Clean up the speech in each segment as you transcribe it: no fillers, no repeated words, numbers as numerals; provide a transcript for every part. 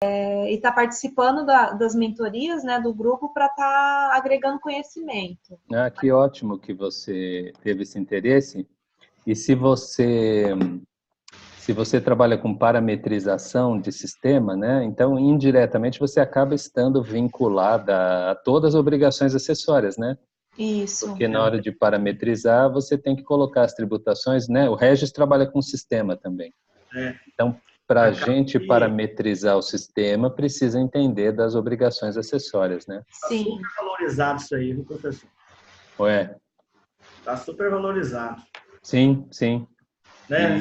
e está participando das mentorias, né, do grupo para estar agregando conhecimento. Ah, que ótimo que você teve esse interesse. E se você trabalha com parametrização de sistema, né, então indiretamente você acaba estando vinculada a todas as obrigações acessórias, né? Isso. Porque na hora de parametrizar você tem que colocar as tributações, né? O Regis trabalha com sistema também. Então, para a gente parametrizar o sistema, precisa entender das obrigações acessórias, né? Está super valorizado isso aí, viu, professor? Ué? Está super valorizado. Sim, sim. Né?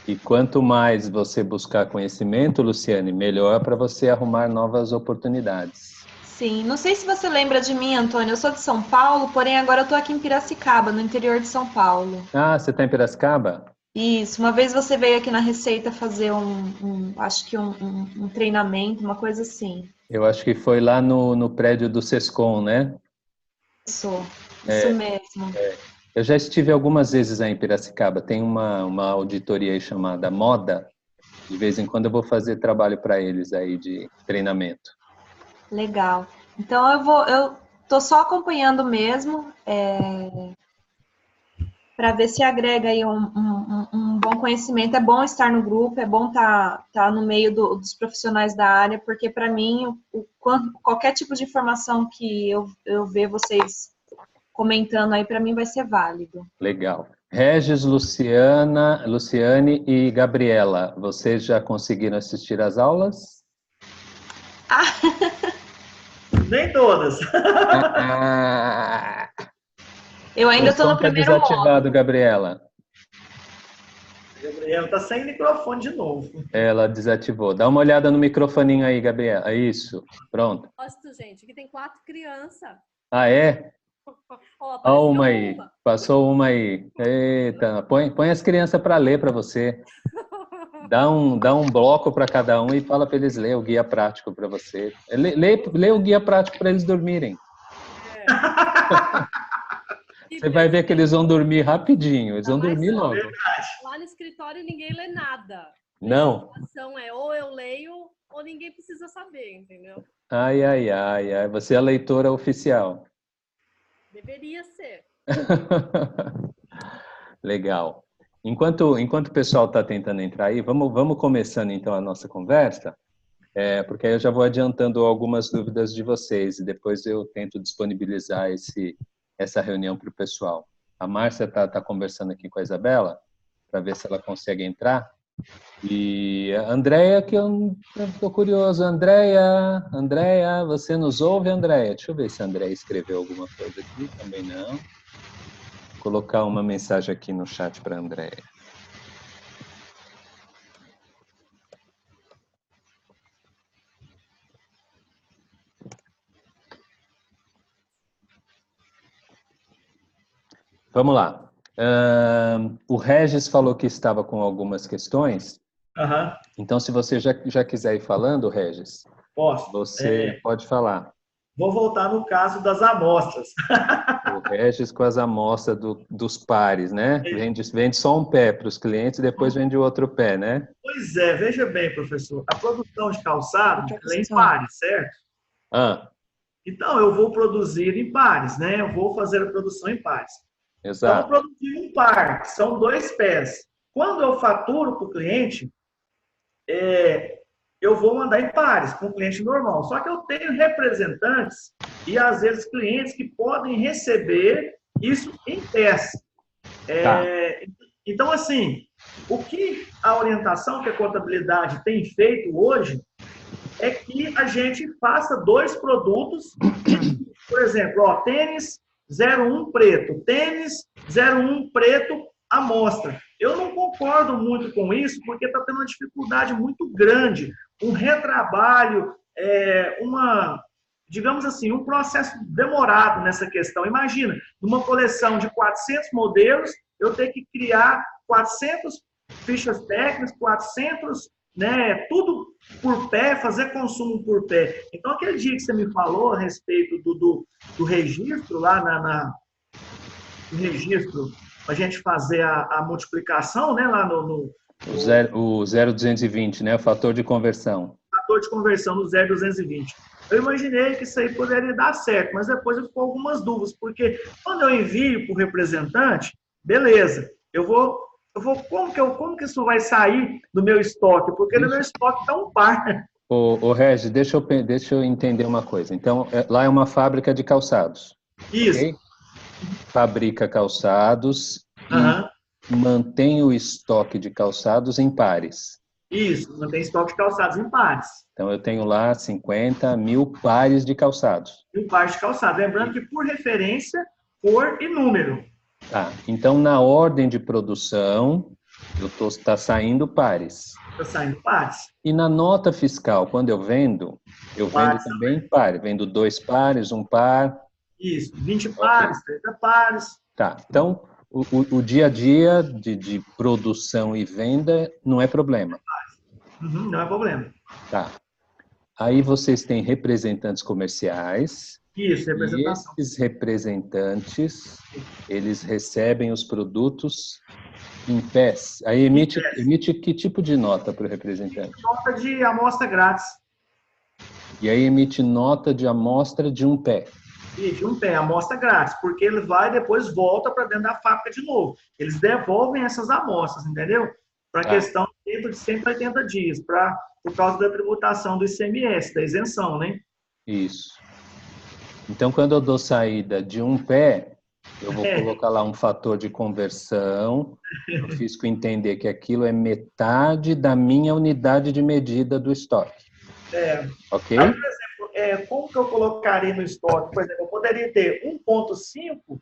E quanto mais você buscar conhecimento, Luciane, melhor para você arrumar novas oportunidades. Sim, não sei se você lembra de mim, Antônio, eu sou de São Paulo, porém agora eu estou aqui em Piracicaba, no interior de São Paulo. Ah, você está em Piracicaba? Isso, uma vez você veio aqui na Receita fazer acho que um treinamento, uma coisa assim. Eu acho que foi lá no prédio do Sescom, né? Isso mesmo. Eu já estive algumas vezes aí em Piracicaba. Tem uma auditoria aí chamada Moda. De vez em quando eu vou fazer trabalho para eles aí de treinamento. Legal. Então eu tô só acompanhando mesmo, para ver se agrega aí um bom conhecimento. É bom estar no grupo, é bom tá no meio dos profissionais da área, porque para mim qualquer tipo de informação que eu ver vocês comentando aí, para mim vai ser válido. Legal. Regis, Luciane e Gabriela, vocês já conseguiram assistir às aulas? Nem todas. Eu ainda estou no primeiro módulo. Desativado, Gabriela. Gabriela está sem microfone de novo. Ela desativou. Dá uma olhada no microfoninho aí, Gabriela. Isso, pronto. Gosto, gente. Aqui tem 4 crianças. Ah, é? Ó, uma aí. Passou uma aí. Eita, põe as crianças para ler para você. Dá um bloco para cada um e fala para eles lerem o guia prático para você. Lê o guia prático para eles dormirem. Você vai ver que eles vão dormir rapidinho. Eles vão dormir logo. Lá no escritório ninguém lê nada. Não. A situação é ou eu leio ou ninguém precisa saber, entendeu? Ai. Você é a leitora oficial. Deveria ser. Legal. Enquanto o pessoal está tentando entrar aí, vamos começando então a nossa conversa, porque aí eu já vou adiantando algumas dúvidas de vocês e depois eu tento disponibilizar essa reunião para o pessoal. A Márcia está conversando aqui com a Isabela para ver se ela consegue entrar. E a Andréia, que eu estou curioso. Andréia, você nos ouve, Andréia? Deixa eu ver se a Andréia escreveu alguma coisa aqui. Também não. Vou colocar uma mensagem aqui no chat para a Andréia. Vamos lá. O Regis falou que estava com algumas questões. Então, se você já quiser ir falando, Regis, posso. Você pode falar. Vou voltar no caso das amostras. O Regis com as amostras dos pares, né? Vende só um pé para os clientes e depois vende o outro pé, né? Pois é, veja bem, professor. A produção de calçado é em pares, certo? Então, eu vou produzir em pares, né? Eu vou fazer a produção em pares. Exato. Então, eu produzi um par, que são 2 pés. Quando eu faturo para o cliente, eu vou mandar em pares para um cliente normal. Só que eu tenho representantes e, às vezes, clientes que podem receber isso em pés. Então, assim, o que a orientação que a contabilidade tem feito hoje é que a gente faça 2 produtos, por exemplo, tênis 01 preto, tênis 01 preto amostra. Eu não concordo muito com isso, porque está tendo uma dificuldade muito grande, um retrabalho, digamos assim, um processo demorado nessa questão. Imagina, numa coleção de 400 modelos, eu ter que criar 400 fichas técnicas, 400, né, tudo por pé, fazer consumo por pé. Então, aquele dia que você me falou a respeito do registro, lá no registro, para a gente fazer a multiplicação, né, lá no O 0,220, né? O fator de conversão. Fator de conversão no 0,220. Eu imaginei que isso aí poderia dar certo, mas depois eu ficou algumas dúvidas, porque quando eu envio para o representante, beleza, como que isso vai sair do meu estoque? Porque no meu estoque está um par. Regis, deixa eu entender uma coisa. Então, lá é uma fábrica de calçados. Isso. Okay? Fabrica calçados Uhum. e mantém o estoque de calçados em pares. Isso, mantém estoque de calçados em pares. Então, eu tenho lá 50 mil pares de calçados. 1000 pares de calçados. Lembrando que, por referência, cor e número. Tá. Então, na ordem de produção, está saindo pares. Está saindo pares. E na nota fiscal, quando eu vendo Pares também pares. Vendo 2 pares, 1 par. Isso, 20 pares, 30 pares. Tá. Então, o dia a dia de produção e venda não é problema. Uhum, não é problema. Tá. Aí vocês têm representantes comerciais. Isso, representação. E esses representantes, eles recebem os produtos em pés. Aí emite que tipo de nota para o representante? Nota de amostra grátis. E aí emite nota de amostra de 1 pé. E de 1 pé, amostra grátis, porque ele vai e depois volta para dentro da fábrica de novo. Eles devolvem essas amostras, entendeu? Para questão dentro de 180 dias, por causa da tributação do ICMS, da isenção, né? Isso. Então, quando eu dou saída de 1 pé, eu vou colocar lá um fator de conversão, o fisco entender que aquilo é metade da minha unidade de medida do estoque. Ok? Aí, por exemplo, como que eu colocaria no estoque? Por exemplo, eu poderia ter 1,5,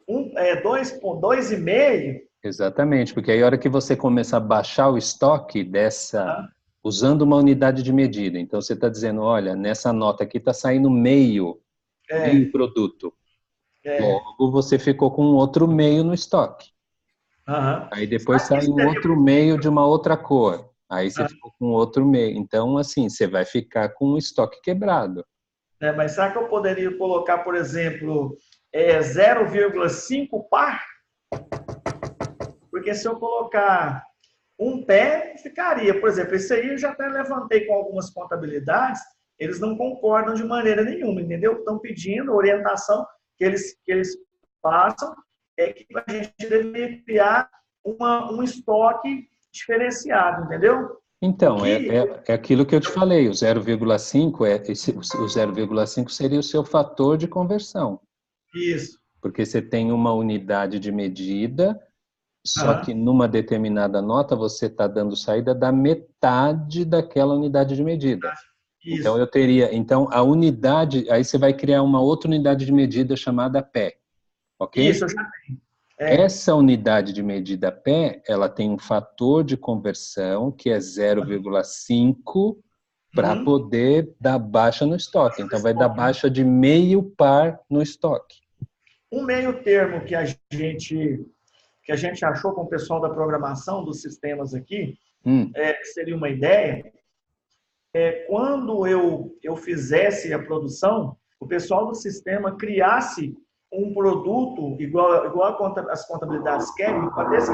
2,5. Exatamente, porque aí a hora que você começa a baixar o estoque usando uma unidade de medida, então você está dizendo, olha, nessa nota aqui está saindo meio produto. Logo, você ficou com outro meio no estoque. Aí depois sai um outro meio de uma outra cor. Aí você ficou com outro meio. Então, assim, você vai ficar com o estoque quebrado. Mas será que eu poderia colocar, por exemplo, 0,5 par? Porque se eu colocar 1 pé, ficaria. Por exemplo, esse aí eu já até levantei com algumas contabilidades, eles não concordam de maneira nenhuma, entendeu? Estão pedindo orientação que eles façam, que a gente deve criar um estoque diferenciado, entendeu? Então, é aquilo que eu te falei, o 0,5 o 0,5 seria o seu fator de conversão. Isso. Porque você tem uma unidade de medida, só que numa determinada nota você está dando saída da metade daquela unidade de medida. Isso. Então, então a unidade, aí você vai criar uma outra unidade de medida chamada pé, ok? Isso, eu já tenho. Essa unidade de medida pé, ela tem um fator de conversão que é 0,5 para poder dar baixa no estoque. Então, vai dar baixa de meio par no estoque. Um meio termo que a gente achou com o pessoal da programação dos sistemas aqui, seria uma ideia, quando eu fizesse a produção, o pessoal do sistema criasse um produto igual as contabilidades querem, para ver se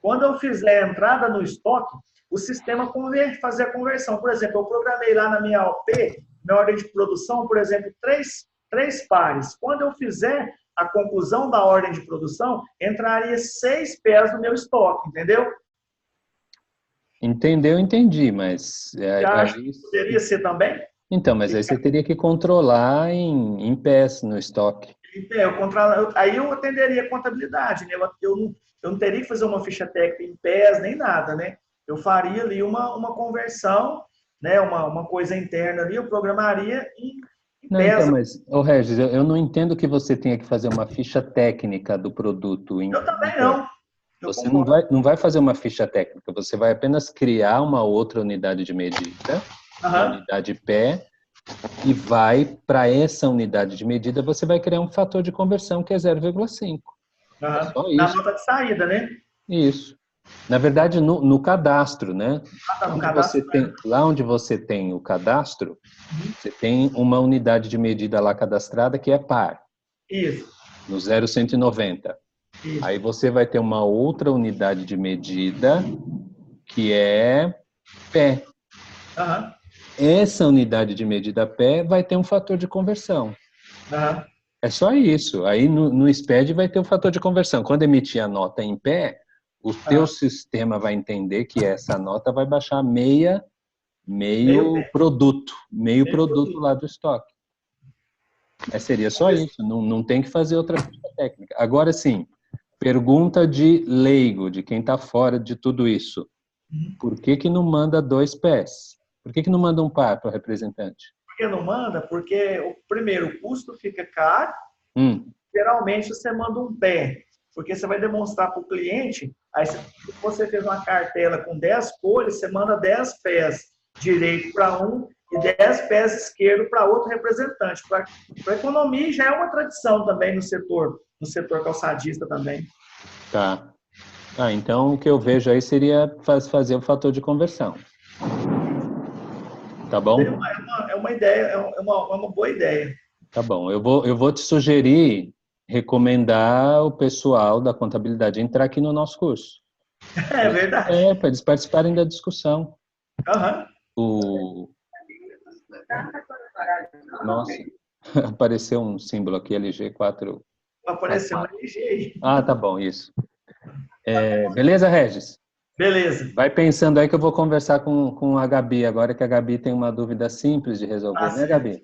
quando eu fizer a entrada no estoque, o sistema fazer a conversão. Por exemplo, eu programei lá na minha OP, na ordem de produção, por exemplo, três pares. Quando eu fizer a conclusão da ordem de produção, entraria 6 pés no meu estoque, entendeu? Entendeu? Entendi, mas... Poderia ser também? Então, mas aí você teria que controlar em pés no estoque. Aí eu atenderia a contabilidade, né? Eu não teria que fazer uma ficha técnica em pés, nem nada, né? Eu faria ali uma conversão, né? Uma coisa interna ali, eu programaria em não, pés. Então, mas, Regis, eu não entendo que você tenha que fazer uma ficha técnica do produto. Eu também não. Você não vai fazer uma ficha técnica, você vai apenas criar uma outra unidade de medida, uma unidade pé, e vai para essa unidade de medida, você vai criar um fator de conversão que é 0,5. É só isso. Na nota de saída, né? Isso. Na verdade, no cadastro, né? No cadastro, lá onde você tem o cadastro, você tem uma unidade de medida lá cadastrada que é par. Isso. No 0,190. Isso. Aí você vai ter uma outra unidade de medida que é pé. Aham, Essa unidade de medida pé vai ter um fator de conversão. aham. É só isso. Aí no SPED vai ter o fator de conversão. Quando emitir a nota em pé, o teu sistema vai entender que essa nota vai baixar meio Meio produto produto. lá do estoque. Seria só isso. Não tem que fazer outra ficha técnica. Agora sim, pergunta de leigo, de quem está fora de tudo isso. Por que não manda 2 pés? Por que não manda um par para o representante? Por que não manda? Porque, primeiro, o custo fica caro. Hum, Geralmente, você manda um pé, porque você vai demonstrar para o cliente. Aí, se você fez uma cartela com 10 cores, você manda 10 pés direito para um e 10 pés esquerdo para outro representante. Para economia, já é uma tradição também no setor calçadista também. tá. Então o que eu vejo aí seria fazer o fator de conversão. Tá bom? É uma ideia, é uma boa ideia. Tá bom. Eu vou te sugerir recomendar o pessoal da contabilidade entrar aqui no nosso curso. É verdade. Para eles participarem da discussão. Aham. Nossa, apareceu um símbolo aqui, LG4. Apareceu um LG aí. Ah, tá bom, isso. Beleza, Regis? Beleza. Vai pensando aí que eu vou conversar com a Gabi agora, que a Gabi tem uma dúvida simples de resolver, né, Gabi?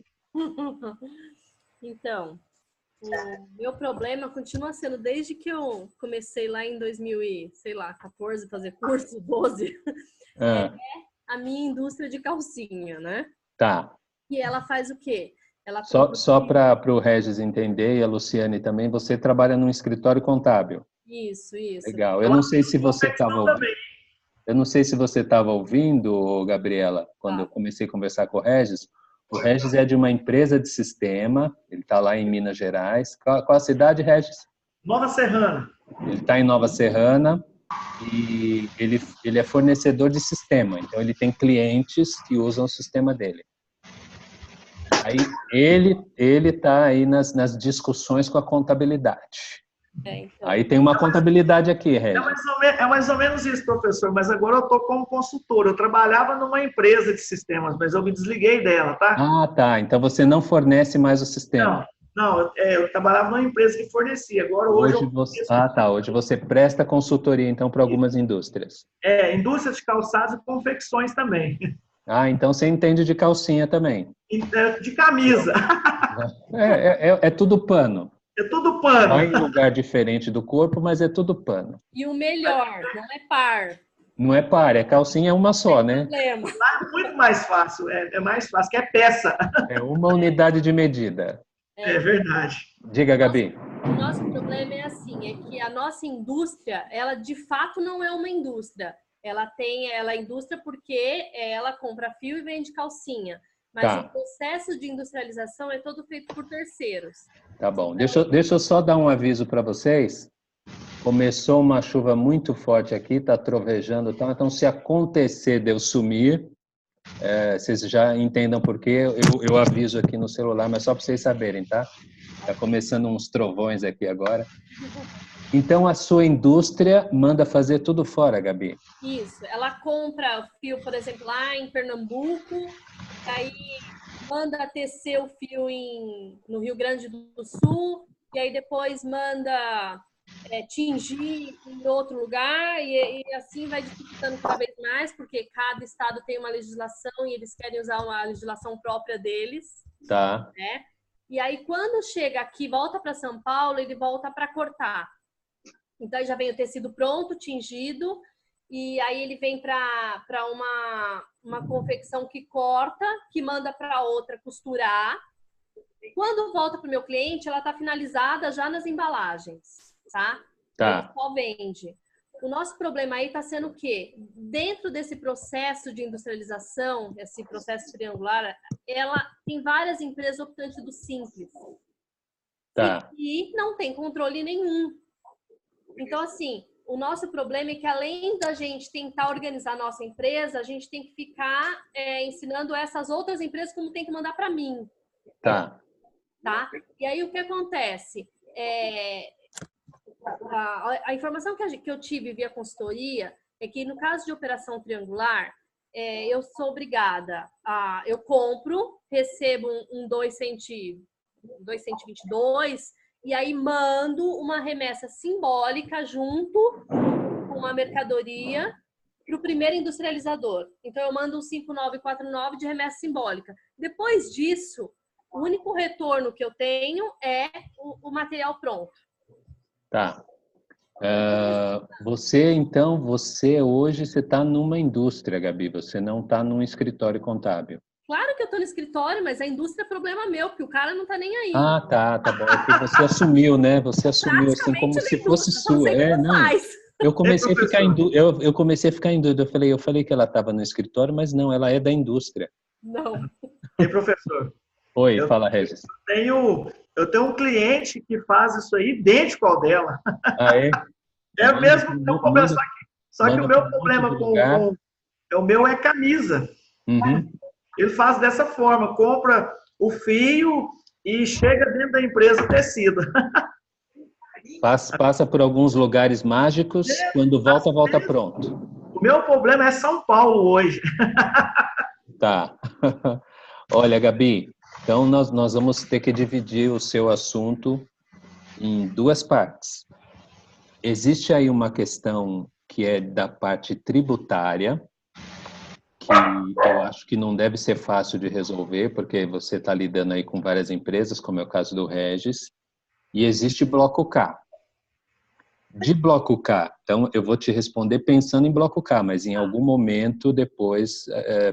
Então, o meu problema continua sendo, desde que eu comecei lá em 2014, fazer curso, 12, a minha indústria de calcinha, né? Tá. E ela faz o quê? Ela Só para o Regis entender, e a Luciane também, você trabalha num escritório contábil. Isso. Legal. Eu não sei se você estava ouvindo. Também. Eu não sei se você estava ouvindo, Gabriela, quando eu comecei a conversar com o Regis. O Regis é de uma empresa de sistema, ele está lá em Minas Gerais. Qual a cidade, Regis? Nova Serrana. Ele está em Nova Serrana e ele é fornecedor de sistema, então ele tem clientes que usam o sistema dele. Aí ele está aí nas discussões com a contabilidade. Então. Aí tem uma contabilidade aqui, Regis. É mais ou menos isso, professor, mas agora eu estou como consultor. Eu trabalhava numa empresa de sistemas, mas eu me desliguei dela, tá? Ah, tá. Então você não fornece mais o sistema. Não, eu trabalhava numa empresa que fornecia. Agora hoje Hoje você presta consultoria, então, para algumas indústrias. Indústria de calçados e confecções também. Então você entende de calcinha também. De camisa. É tudo pano. É tudo pano. Vai em lugar diferente do corpo, mas é tudo pano. E o melhor, não é par. Não é par, calcinha é uma só, né? Lá é muito mais fácil, é mais fácil, que é peça. É uma unidade de medida. É verdade. Diga, Gabi. O nosso problema é assim, é que a nossa indústria, ela de fato não é uma indústria. Ela é indústria porque ela compra fio e vende calcinha. Mas o processo de industrialização é todo feito por terceiros. Tá bom. Deixa eu só dar um aviso para vocês. Começou uma chuva muito forte aqui, tá trovejando, então se acontecer de eu sumir, vocês já entendam por quê, eu aviso aqui no celular, mas só para vocês saberem, tá? Tá começando uns trovões aqui agora. Então a sua indústria manda fazer tudo fora, Gabi? Isso, ela compra fio, por exemplo, lá em Pernambuco, aí manda tecer o fio no Rio Grande do Sul, e aí depois manda tingir em outro lugar, e assim vai dificultando cada vez mais, porque cada estado tem uma legislação e eles querem usar uma legislação própria deles. Tá. Né? E aí, quando chega aqui, volta para São Paulo, ele volta para cortar. Então, aí já vem o tecido pronto, tingido, e aí ele vem para uma confecção que corta, que manda para outra costurar. Quando volta para o meu cliente, ela está finalizada já nas embalagens, tá? Ele só vende. O nosso problema aí está sendo o quê? Dentro desse processo de industrialização, esse processo triangular, ela tem várias empresas optantes do simples. Tá. E não tem controle nenhum. Então, assim, o nosso problema é que, além da gente tentar organizar a nossa empresa, a gente tem que ficar ensinando essas outras empresas como tem que mandar para mim. Tá. E aí, o que acontece? A informação que eu tive via consultoria é que no caso de operação triangular, eu sou obrigada eu compro, recebo um 2,122 e aí mando uma remessa simbólica junto com uma mercadoria para o primeiro industrializador. Então, eu mando um 5,949 de remessa simbólica. Depois disso, o único retorno que eu tenho é o material pronto. Tá. Você hoje você está numa indústria, Gabi, você não está num escritório contábil. Claro que eu estou no escritório, mas a indústria é problema meu, porque o cara não está nem aí. Ah, tá bom. É que você assumiu, né? Você assumiu assim como se fosse sua. Não. Eu comecei a ficar em dúvida. Eu comecei a ficar em dúvida. Eu falei que ela estava no escritório, mas não, ela é da indústria. Não. E professor? Oi, fala, Regis. Eu tenho um cliente que faz isso aí idêntico ao dela. Ah, é? É o mesmo problema, só que o meu problema o meu é camisa. Uhum. Ele faz dessa forma, compra o fio e chega dentro da empresa tecido. Passa por alguns lugares mágicos, quando volta pronto. O meu problema é São Paulo hoje. Tá. Olha, Gabi, então nós vamos ter que dividir o seu assunto em duas partes. Existe aí uma questão que é da parte tributária, que eu acho que não deve ser fácil de resolver, porque você está lidando aí com várias empresas, como é o caso do Regis, e existe bloco K. De bloco K, então eu vou te responder pensando em bloco K, mas em algum momento depois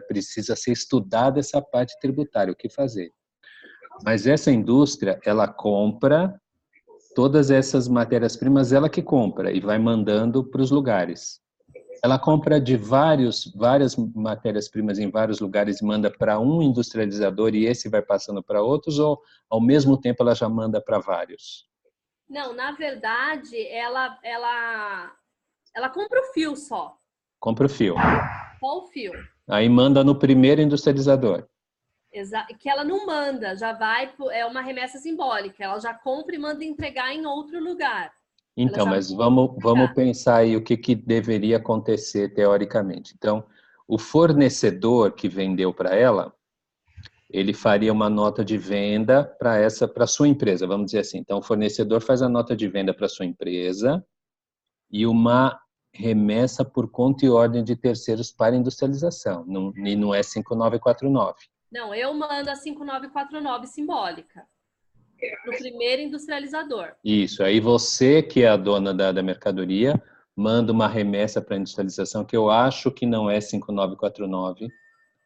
precisa ser estudada essa parte tributária, o que fazer. Mas essa indústria, ela compra todas essas matérias-primas, ela que compra e vai mandando para os lugares. Ela compra de várias matérias-primas em vários lugares e manda para um industrializador e esse vai passando para outros, ou ao mesmo tempo ela já manda para vários? Não, na verdade, ela compra o fio só. Compra o fio. Só o fio. Aí manda no primeiro industrializador. Que ela não manda, já vai, é uma remessa simbólica. Ela já compra e manda entregar em outro lugar. Então, mas vamos pensar aí o que deveria acontecer teoricamente. Então, o fornecedor que vendeu para ela, ele faria uma nota de venda para a sua empresa, vamos dizer assim. Então, o fornecedor faz a nota de venda para a sua empresa e uma remessa por conta e ordem de terceiros para industrialização, e não é 5949. Não, eu mando a 5949 simbólica para o primeiro industrializador. Isso, aí você, que é a dona da mercadoria, manda uma remessa para a industrialização, que eu acho que não é 5949.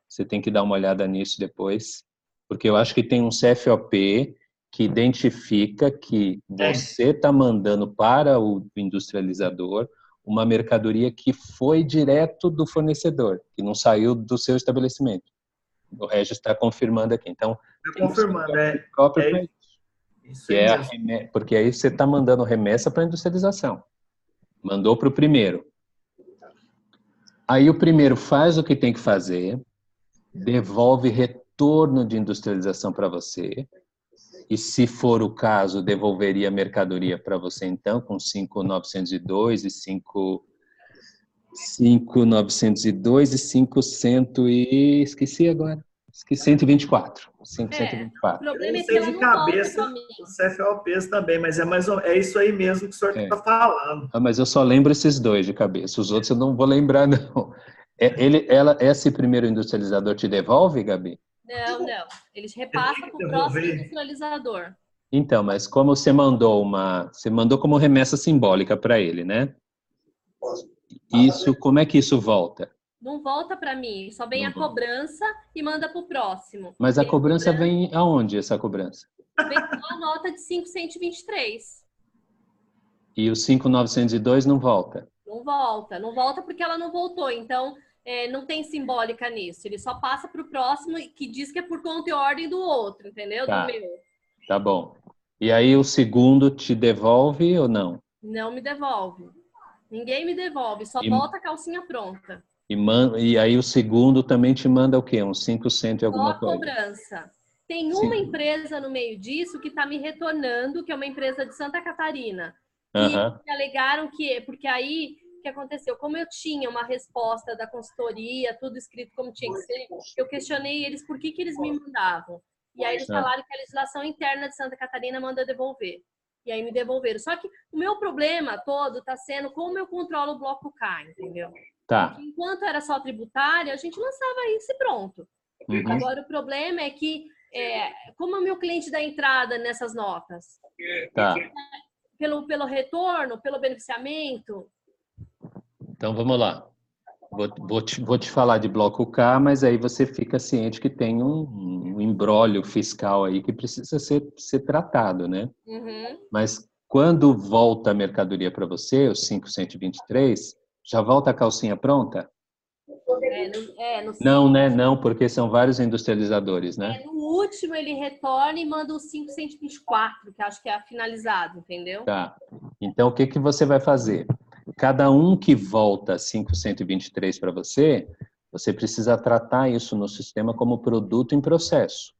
Você tem que dar uma olhada nisso depois, porque eu acho que tem um CFOP que identifica que você está mandando para o industrializador uma mercadoria que foi direto do fornecedor, que não saiu do seu estabelecimento. O Regis está confirmando aqui. Então, está confirmando, porque aí você está mandando remessa para a industrialização. Mandou para o primeiro. Aí o primeiro faz o que tem que fazer, devolve retorno de industrialização para você, e se for o caso, devolveria a mercadoria para você, então, com 5.902 e 5.902 e 500 e... Esqueci agora. Esqueci 124. 524. O problema é que ela de não cabeça os CFOPs também, mas é isso aí mesmo que o senhor está falando. Mas eu só lembro esses dois de cabeça. Os outros eu não vou lembrar, não. Esse primeiro industrializador te devolve, Gabi? Não. Eles repassam para o próximo industrializador. Então, mas como você mandou como remessa simbólica para ele, né? Isso, como é que isso volta? Não volta para mim, só vem a cobrança e manda para o próximo. Mas a cobrança vem aonde, essa cobrança? Vem com a nota de 5.123. E o 5.902 não volta? Não volta porque ela não voltou. Então, não tem simbólica nisso. Ele só passa para o próximo, que diz que é por conta e ordem do outro, entendeu? Tá. Do meu. Tá bom. E aí o segundo te devolve ou não? Não me devolve. Ninguém me devolve, só volta a calcinha pronta. E aí o segundo também te manda o quê? Uns 500 e alguma coisa? Só a cobrança. Tem uma empresa no meio disso que está me retornando, que é uma empresa de Santa Catarina. E alegaram que... Porque aí que aconteceu? Como eu tinha uma resposta da consultoria, tudo escrito como tinha que ser, eu questionei eles por que eles me mandavam. E aí eles falaram que a legislação interna de Santa Catarina manda devolver. E aí me devolveram. Só que o meu problema todo está sendo como eu controlo o bloco K, entendeu? Tá. Porque enquanto era só tributária, a gente lançava isso e pronto. Uhum. Agora o problema é que, como o meu cliente dá entrada nessas notas? Tá. Pelo retorno, pelo beneficiamento? Então vamos lá. Vou te falar de bloco K, mas aí você fica ciente que tem um imbróglio fiscal aí que precisa ser tratado, né? Uhum. Mas quando volta a mercadoria para você, os 523, já volta a calcinha pronta? Não, né? Não, porque são vários industrializadores, né? No último ele retorna e manda os 524, que acho que é finalizado, entendeu? Tá. Então o que você vai fazer? Cada um que volta 523 para você, você precisa tratar isso no sistema como produto em processo.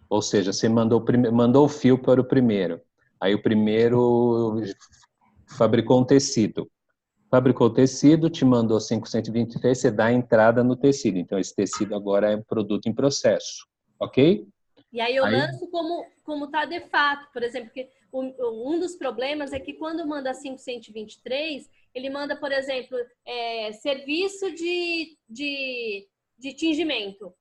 Ou seja, você mandou o fio para o primeiro. Aí o primeiro fabricou um tecido. Fabricou o tecido, te mandou 523, você dá a entrada no tecido. Então, esse tecido agora é produto em processo. Ok? E aí eu lanço como tá de fato. Por exemplo, que um dos problemas é que quando manda 523, ele manda, por exemplo, serviço de tingimento.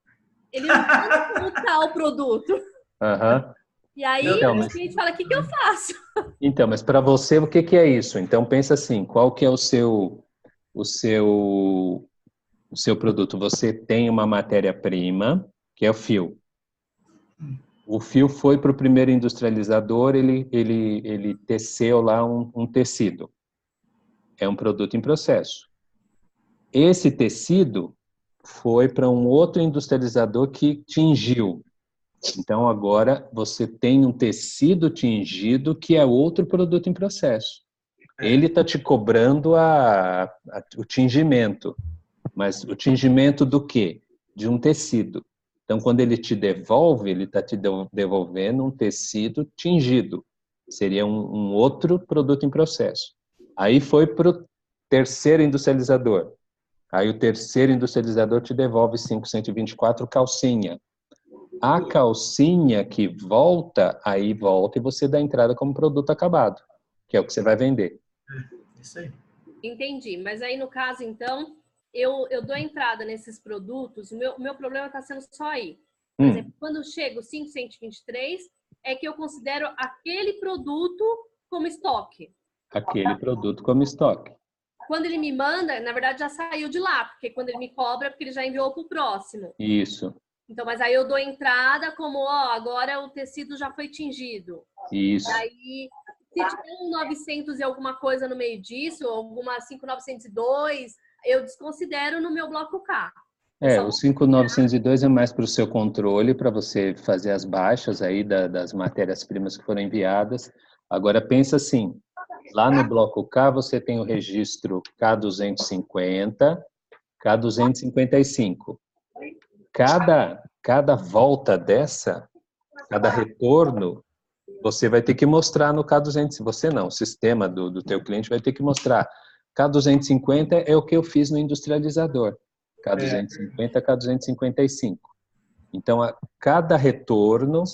Ele não manda como tá o produto. Uhum. E aí o cliente fala, o que eu faço? Então, mas para você, o que é isso? Então, pensa assim, qual que é o seu produto? Você tem uma matéria-prima, que é o fio. O fio foi para o primeiro industrializador, ele teceu lá um tecido. É um produto em processo. Esse tecido foi para um outro industrializador que tingiu. Então, agora você tem um tecido tingido que é outro produto em processo. Ele está te cobrando o tingimento. Mas o tingimento do quê? De um tecido. Então, quando ele te devolve, ele está te devolvendo um tecido tingido. Seria um outro produto em processo. Aí foi para o terceiro industrializador. Aí o terceiro industrializador te devolve 524 calcinha. A calcinha que volta, aí volta e você dá entrada como produto acabado, que é o que você vai vender. Isso aí. Entendi. Mas aí, no caso, então, eu dou entrada nesses produtos, o meu problema está sendo só aí. Por exemplo, quando chega o 523, é que eu considero aquele produto como estoque. Aquele produto como estoque. Quando ele me manda, na verdade, já saiu de lá, porque quando ele me cobra, é porque ele já enviou para o próximo. Isso. Então, mas aí eu dou entrada como, agora o tecido já foi tingido. Isso. E aí, se tiver um 900 e alguma coisa no meio disso, alguma 5.902, eu desconsidero no meu bloco K. O 5.902 é mais para o seu controle, para você fazer as baixas aí das matérias-primas que foram enviadas. Agora, pensa assim, lá no bloco K você tem o registro K250, K255. Cada volta dessa, cada retorno, você vai ter que mostrar no K250. Você não, o sistema do teu cliente vai ter que mostrar. K250 é o que eu fiz no industrializador. K250, K255. Então, a cada retorno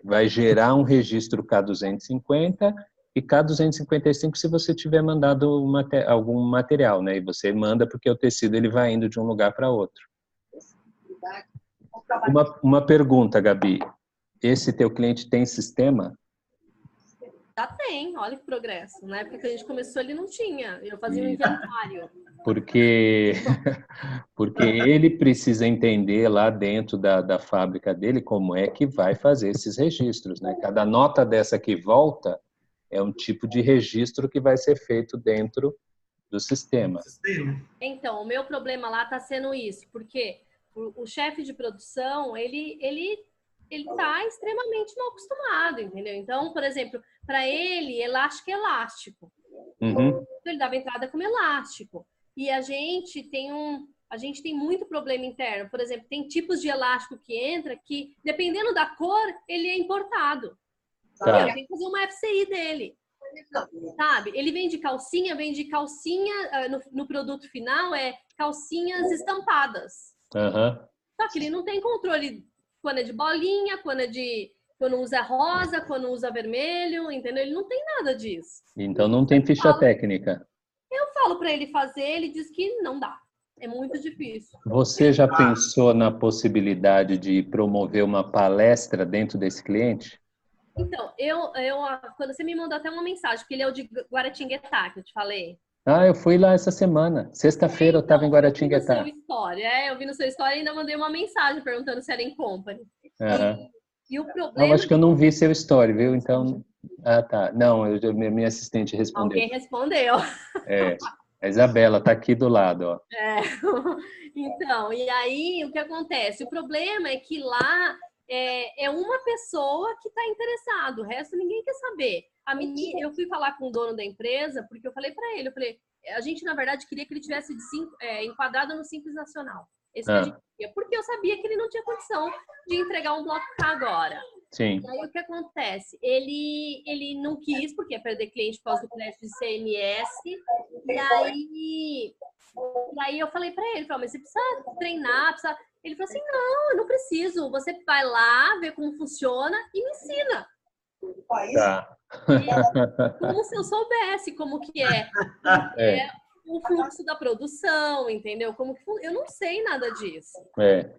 vai gerar um registro K250 e K255 se você tiver mandado algum material, né? E você manda porque o tecido ele vai indo de um lugar para outro. Uma pergunta, Gabi. Esse teu cliente tem sistema? Já tem, olha que progresso. Na época que a gente começou, ele não tinha. Eu fazia um inventário. Porque ele precisa entender lá dentro da fábrica dele como é que vai fazer esses registros, né? Cada nota dessa que volta é um tipo de registro que vai ser feito dentro do sistema. Então, o meu problema lá está sendo isso, porque o chefe de produção, ele está extremamente mal acostumado, entendeu? Então, por exemplo, para ele, elástico é elástico. Uhum. Então, ele dava entrada como elástico. E a gente tem muito problema interno. Por exemplo, tem tipos de elástico que entra que, dependendo da cor, ele é importado. Tá. Eu tenho que fazer uma FCI dele. Sabe? Ele vende calcinha no produto final calcinhas estampadas. Aham. Só que ele não tem controle quando é de bolinha, quando usa rosa, quando usa vermelho, entendeu? Ele não tem nada disso. Então não tem ficha técnica. Eu falo para ele fazer, ele diz que não dá. É muito difícil. Você já pensou na possibilidade de promover uma palestra dentro desse cliente? Então, quando você me mandou até uma mensagem, porque ele é o de Guaratinguetá, que eu te falei. Ah, eu fui lá essa semana. Sexta-feira eu estava em Guaratinguetá. Eu vi no seu story e ainda mandei uma mensagem perguntando se era em company. Uhum. E o problema... Eu acho que eu não vi seu story, viu? Então... Ah, tá. Não, minha assistente respondeu. Alguém respondeu. A Isabela está aqui do lado, ó. Então, e aí o que acontece? O problema é que lá é uma pessoa que está interessado, o resto ninguém quer saber. Eu fui falar com o dono da empresa, porque eu falei para ele, a gente na verdade queria que ele tivesse enquadrado no Simples Nacional. Esse que a gente queria, porque eu sabia que ele não tinha condição de entregar um bloco K agora. Sim. E aí o que acontece? Ele não quis, porque ia perder cliente por causa do crédito de CMS. E aí eu falei para ele, mas você precisa treinar, precisa... Ele falou assim, não, eu não preciso. Você vai lá, vê como funciona e me ensina. Tá. Como se eu soubesse como que é o fluxo da produção, entendeu? Eu não sei nada disso.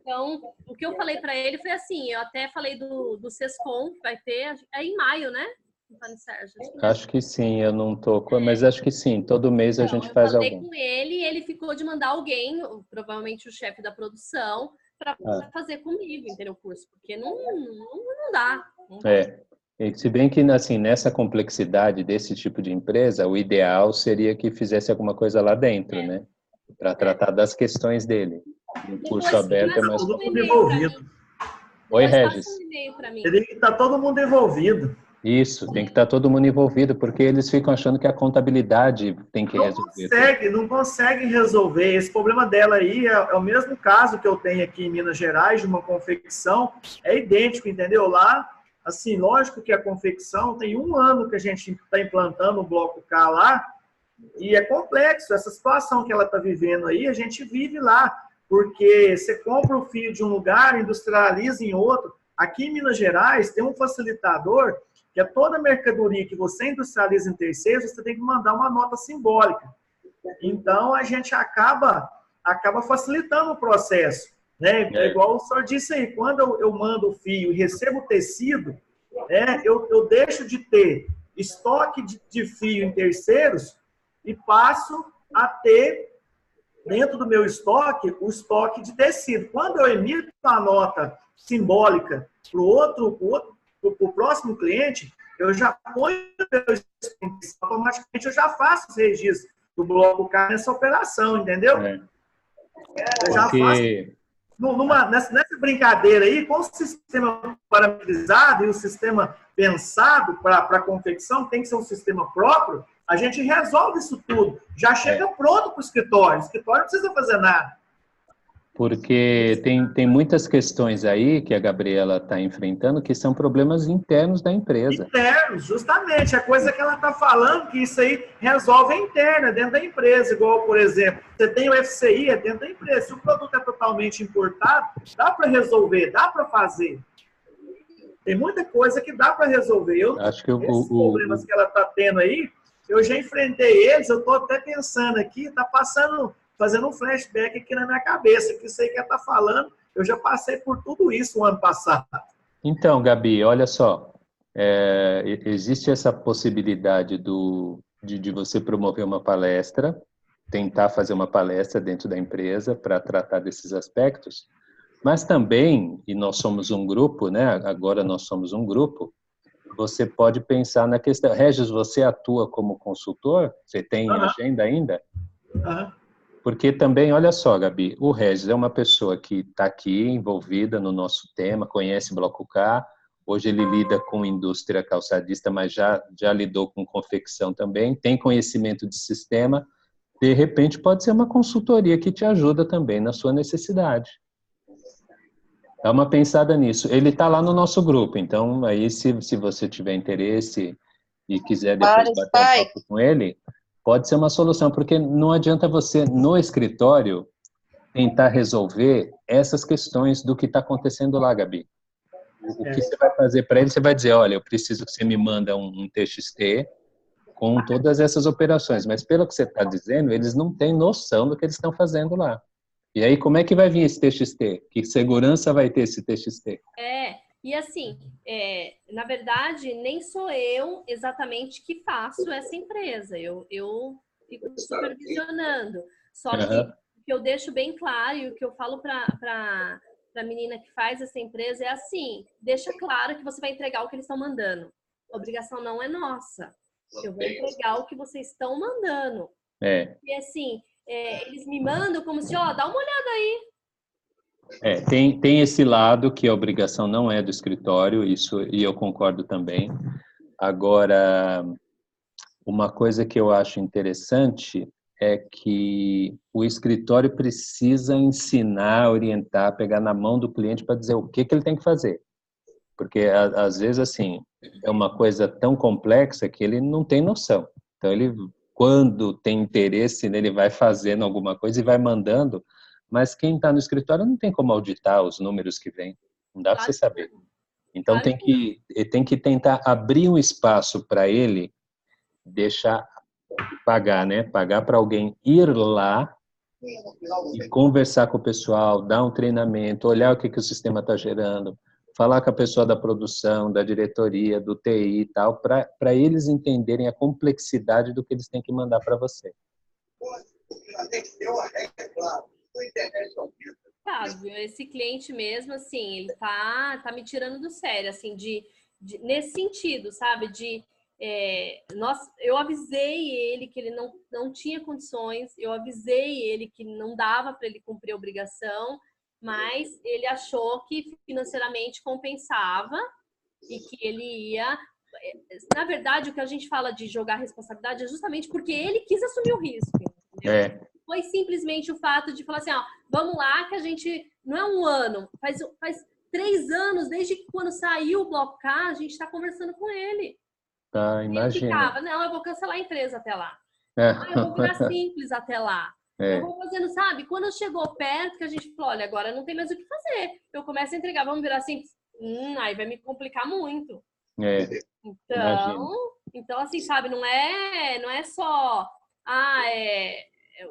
Então, o que eu falei para ele foi assim, eu até falei do Sescom, que vai ter, em maio, né? Sérgio, acho que sim, eu não tô, mas acho que sim, todo mês a gente faz algum. Eu falei com ele e ele ficou de mandar alguém, provavelmente o chefe da produção, para fazer comigo, entendeu? O curso, porque não dá. E se bem que assim, nessa complexidade desse tipo de empresa, o ideal seria que fizesse alguma coisa lá dentro, né? Para tratar das questões dele. O curso aberto é mais... Todo mundo envolvido. Oi, Regis. Teria que estar todo mundo envolvido. Isso, tem que estar todo mundo envolvido, porque eles ficam achando que a contabilidade tem que resolver. Não consegue resolver. Esse problema dela aí é o mesmo caso que eu tenho aqui em Minas Gerais, de uma confecção, é idêntico, entendeu? Lá, assim, lógico que a confecção tem 1 ano que a gente está implantando o bloco K lá, e é complexo. Essa situação que ela está vivendo aí, a gente vive lá, porque você compra o fio de um lugar, industrializa em outro. Aqui em Minas Gerais tem um facilitador que é toda mercadoria que você industrializa em terceiros, você tem que mandar uma nota simbólica. Então, a gente acaba facilitando o processo. Né? Igual o senhor disse aí, quando eu mando o fio e recebo o tecido, eu deixo de ter estoque de fio em terceiros e passo a ter, dentro do meu estoque, o estoque de tecido. Quando eu emito a nota simbólica para o próximo cliente, eu já ponho automaticamente, eu já faço os registros do bloco K nessa operação, entendeu? Eu já faço. Nessa brincadeira aí, com o sistema parametrizado e o sistema pensado para a confecção, tem que ser um sistema próprio, a gente resolve isso tudo. Já chega pronto para o escritório. O escritório não precisa fazer nada. Porque tem muitas questões aí que a Gabriela está enfrentando que são problemas internos da empresa. Internos, justamente. A coisa que ela está falando, que isso aí resolve interna, dentro da empresa. Igual, por exemplo, você tem o FCI, dentro da empresa. Se o produto é totalmente importado, dá para resolver, dá para fazer. Tem muita coisa que dá para resolver. Acho que esses problemas que ela está tendo aí, eu já enfrentei eles, eu estou até pensando aqui, está fazendo um flashback aqui na minha cabeça, que isso aí que ela está falando, eu já passei por tudo isso o ano passado. Então, Gabi, olha só, existe essa possibilidade de você promover uma palestra, tentar fazer uma palestra dentro da empresa para tratar desses aspectos, mas também, e nós somos um grupo, né? Agora nós somos um grupo, você pode pensar na questão. Regis, você atua como consultor? Você tem agenda ainda? Porque também, olha só, Gabi, o Regis é uma pessoa que está aqui envolvida no nosso tema, conhece Bloco K, hoje ele lida com indústria calçadista, mas já lidou com confecção também, tem conhecimento de sistema, de repente pode ser uma consultoria que te ajuda também na sua necessidade. Dá uma pensada nisso. Ele está lá no nosso grupo, então aí se você tiver interesse e quiser depois bater um papo com ele, pode ser uma solução, porque não adianta você, no escritório, tentar resolver essas questões do que está acontecendo lá, Gabi. O que você vai fazer para ele, você vai dizer, olha, eu preciso que você me manda um TXT com todas essas operações, mas pelo que você está dizendo, eles não têm noção do que eles estão fazendo lá. E aí, como é que vai vir esse TXT? Que segurança vai ter esse TXT? E assim, na verdade, nem sou eu exatamente que faço essa empresa. Eu fico supervisionando. Só que o que eu deixo bem claro e o que eu falo para a menina que faz essa empresa é assim, deixa claro que você vai entregar o que eles estão mandando. A obrigação não é nossa. Eu vou entregar o que vocês estão mandando. E assim, eles me mandam como se, dá uma olhada aí. Tem esse lado que a obrigação não é do escritório, isso, e eu concordo também. Agora, uma coisa que eu acho interessante é que o escritório precisa ensinar, orientar, pegar na mão do cliente para dizer o que ele tem que fazer. Porque, às vezes, assim, é uma coisa tão complexa que ele não tem noção. Então, ele, quando tem interesse, ele vai fazendo alguma coisa e vai mandando, mas quem está no escritório não tem como auditar os números que vêm. Não dá para você saber. Então, tem que tentar abrir um espaço para ele deixar pagar, né? Pagar para alguém ir lá e conversar com o pessoal, dar um treinamento, olhar o que o sistema está gerando, falar com a pessoa da produção, da diretoria, do TI e tal, para eles entenderem a complexidade do que eles têm que mandar para você. Esse cliente mesmo, assim, ele tá me tirando do sério, assim, nesse sentido, sabe? Eu avisei ele que ele não tinha condições, eu avisei ele que não dava para ele cumprir a obrigação, mas ele achou que financeiramente compensava e que ele ia... Na verdade, o que a gente fala de jogar responsabilidade é justamente porque ele quis assumir o risco, entendeu? Foi simplesmente o fato de falar assim, vamos lá que a gente... Não é um ano, faz 3 anos, desde que quando saiu o Bloco K, a gente está conversando com ele. Imagina. Ele ficava, não, eu vou cancelar a empresa até lá. Eu vou virar simples até lá. Eu vou fazendo, sabe? Quando chegou perto, que a gente falou, olha, agora não tem mais o que fazer. Eu começo a entregar, vamos virar simples. Aí vai me complicar muito. Então, assim, sabe, não é só...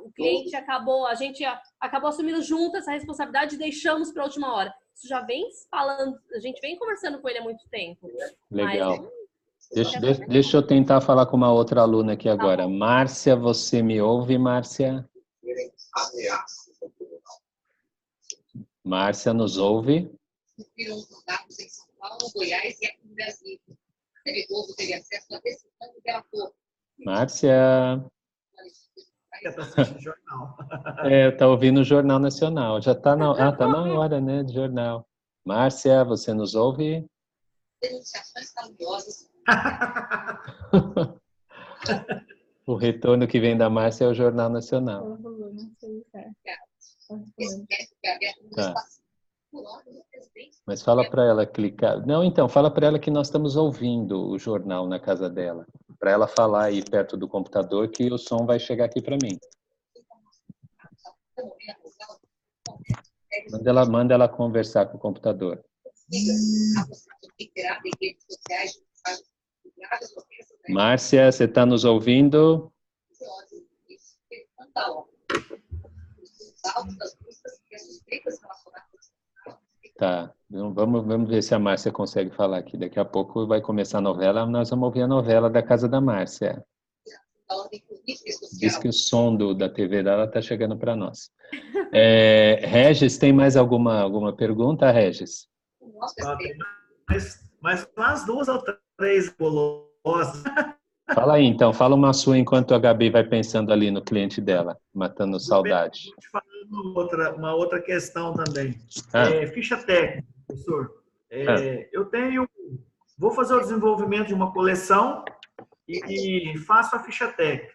o cliente a gente acabou assumindo junto essa responsabilidade e deixamos para a última hora. Isso já vem falando, a gente vem conversando com ele há muito tempo. Legal. Deixa eu tentar falar com uma outra aluna aqui agora. Márcia, você me ouve, Márcia? Márcia, nos ouve? Márcia... Tá ouvindo o Jornal Nacional. Já tá tá na hora, né, de jornal. Márcia, você nos ouve? Denunciações caluniosas. O retorno que vem da Márcia é o Jornal Nacional. Tá. Mas fala para ela clicar. Não, então, fala para ela que nós estamos ouvindo o jornal na casa dela. Para ela falar aí perto do computador que o som vai chegar aqui para mim. Manda ela conversar com o computador. Márcia, você está nos ouvindo? Tá, vamos ver se a Márcia consegue falar aqui. Daqui a pouco vai começar a novela, nós vamos ouvir a novela da casa da Márcia. Diz que o som da TV dela está chegando para nós. Regis, tem mais alguma pergunta, Regis? Mas umas 2 ou 3 bolosas. Fala aí, então. Fala uma sua enquanto a Gabi vai pensando ali no cliente dela, matando saudade. Vou te falar uma outra questão também. Ficha técnica, professor. Vou fazer o desenvolvimento de uma coleção e faço a ficha técnica.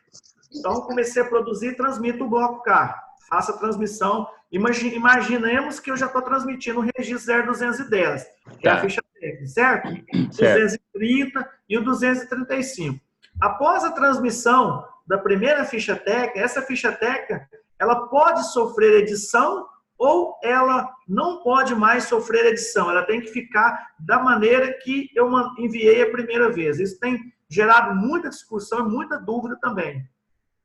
Então, comecei a produzir e transmito o bloco K. Faço a transmissão. Imaginemos que eu já estou transmitindo o registro 0210, que é a ficha técnica, certo? 230, e o 235. Após a transmissão da primeira ficha técnica, essa ficha técnica ela pode sofrer edição ou ela não pode mais sofrer edição. Ela tem que ficar da maneira que eu enviei a primeira vez. Isso tem gerado muita discussão e muita dúvida também.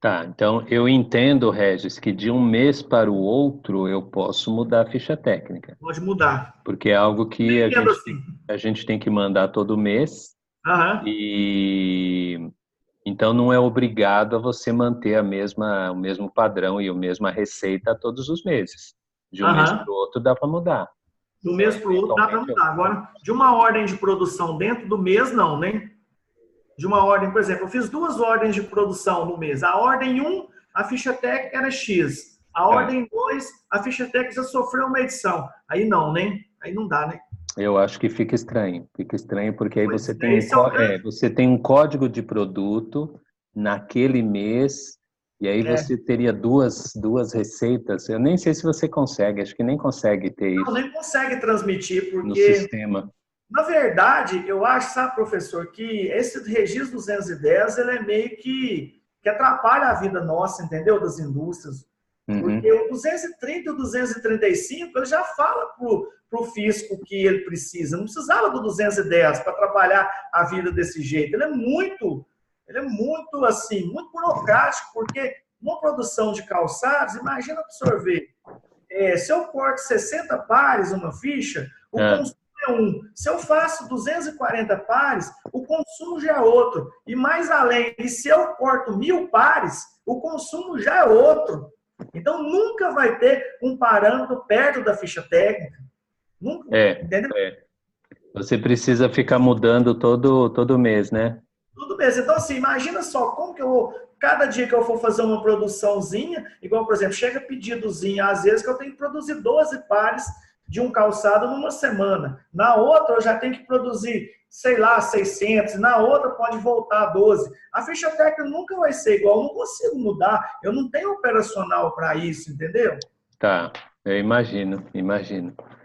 Tá, então eu entendo, Regis, que de um mês para o outro eu posso mudar a ficha técnica. Pode mudar. Porque é algo que assim. a gente tem que mandar todo mês. Aham. E então não é obrigado a você manter o mesmo padrão e a mesma receita todos os meses. De um mês para o outro dá para mudar. Do mês para o outro dá para mudar. Agora, de uma ordem de produção dentro do mês, não, né? De uma ordem, por exemplo, eu fiz 2 ordens de produção no mês. A ordem 1, a ficha técnica era X. A ordem 2, a ficha técnica já sofreu uma edição. Aí não, né? Aí não dá, né? Eu acho que fica estranho. Fica estranho porque aí Pois você tem um código de produto naquele mês e aí você teria duas receitas. Eu nem sei se você consegue, acho que nem consegue ter isso. Não, nem consegue transmitir, porque... No sistema. Na verdade, eu acho, sabe, professor, que esse registro 210, ele é meio que atrapalha a vida nossa, entendeu? Das indústrias. Porque o 230 e o 235, ele já fala pro fisco o que ele precisa. Não precisava do 210 para atrapalhar a vida desse jeito. Ele é muito, assim, muito burocrático, porque uma produção de calçados, imagina absorver. Se eu corto 60 pares uma ficha, o consumo é um. Se eu faço 240 pares, o consumo já é outro. E mais além, e se eu corto 1000 pares, o consumo já é outro. Então, nunca vai ter um parâmetro perto da ficha técnica. Nunca, entendeu? Você precisa ficar mudando todo mês, né? Todo mês. Então, assim, imagina só como que eu vou... Cada dia que eu for fazer uma produçãozinha, igual, por exemplo, chega pedidozinho, às vezes que eu tenho que produzir 12 pares de um calçado numa semana. Na outra, eu já tenho que produzir, sei lá, 600. Na outra, pode voltar a 12. A ficha técnica nunca vai ser igual. Eu não consigo mudar. Eu não tenho operacional para isso, entendeu? Tá, eu imagino.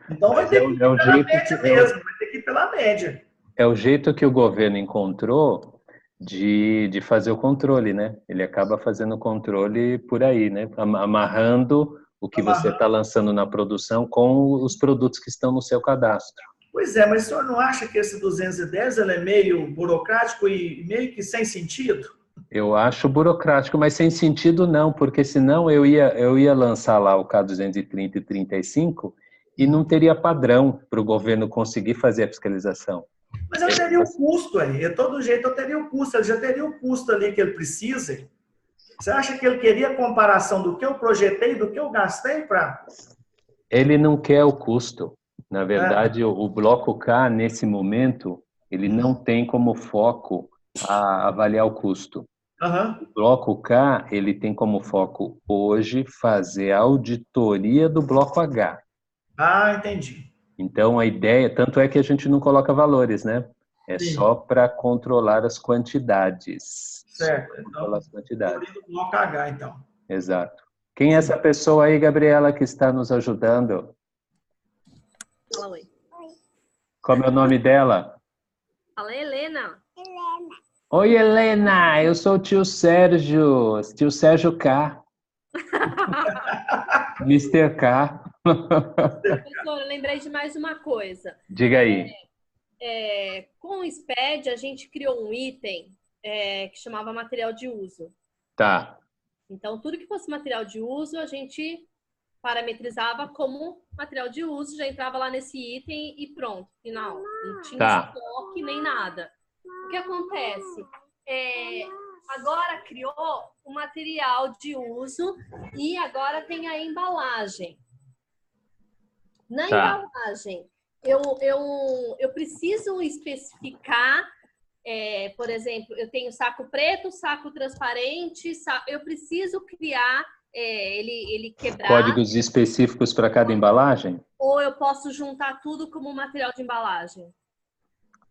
Então, vai ter que ir pela média mesmo. Vai ter que ir pela média. É o jeito que o governo encontrou de fazer o controle, né? Ele acaba fazendo o controle por aí, né? Amarrando o que você está lançando na produção com os produtos que estão no seu cadastro. Pois é, mas o senhor não acha que esse 210 ele é meio burocrático e meio que sem sentido? Eu acho burocrático, mas sem sentido não, porque senão eu ia lançar lá o K230 e 35 e não teria padrão para o governo conseguir fazer a fiscalização. Mas eu teria o custo aí, de todo jeito eu teria o custo, ele já teria o custo ali que ele precisa. Você acha que ele queria a comparação do que eu projetei, do que eu gastei para... Ele não quer o custo. Na verdade, o bloco K, nesse momento, ele não tem como foco a avaliar o custo. O bloco K, ele tem como foco hoje fazer a auditoria do bloco H. Ah, entendi. Então, a ideia, tanto é que a gente não coloca valores, né? É só para controlar as quantidades. Certo. Então, as quantidades. do bloco H, então. Exato. Quem é essa pessoa aí, Gabriela, que está nos ajudando? Fala, oi. Qual é o nome dela? Fala, Helena. Oi, Helena. Eu sou o tio Sérgio K. Mr. K. Professor, eu lembrei de mais uma coisa. Diga aí. Com o SPED, a gente criou um item que chamava material de uso. Tá. Então, tudo que fosse material de uso, a gente parametrizava como material de uso, já entrava lá nesse item e pronto, final. Não tinha estoque nem nada. O que acontece? Agora criou o material de uso e agora tem a embalagem. Na embalagem, eu preciso especificar, por exemplo, eu tenho saco preto, saco transparente, eu preciso criar ele quebrar. Códigos específicos para cada embalagem? Ou eu posso juntar tudo como material de embalagem?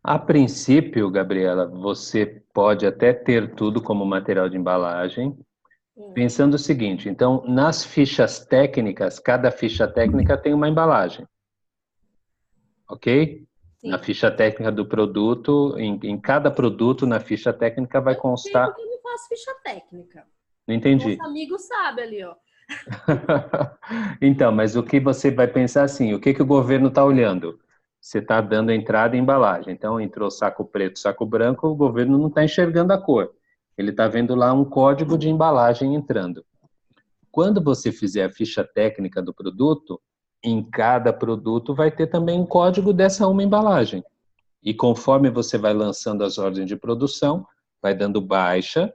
A princípio, Gabriela, você pode até ter tudo como material de embalagem, pensando o seguinte, então, nas fichas técnicas, cada ficha técnica tem uma embalagem. Ok? Na ficha técnica do produto, em cada produto, na ficha técnica vai constar... Porque eu não faço ficha técnica. Não entendi. Nosso amigo sabe ali, ó. Então, mas o que você vai pensar assim, o que o governo está olhando? Você está dando entrada e embalagem. Então, entrou saco preto, saco branco, o governo não está enxergando a cor. Ele está vendo lá um código de embalagem entrando. Quando você fizer a ficha técnica do produto, em cada produto vai ter também um código dessa uma embalagem. E conforme você vai lançando as ordens de produção, vai dando baixa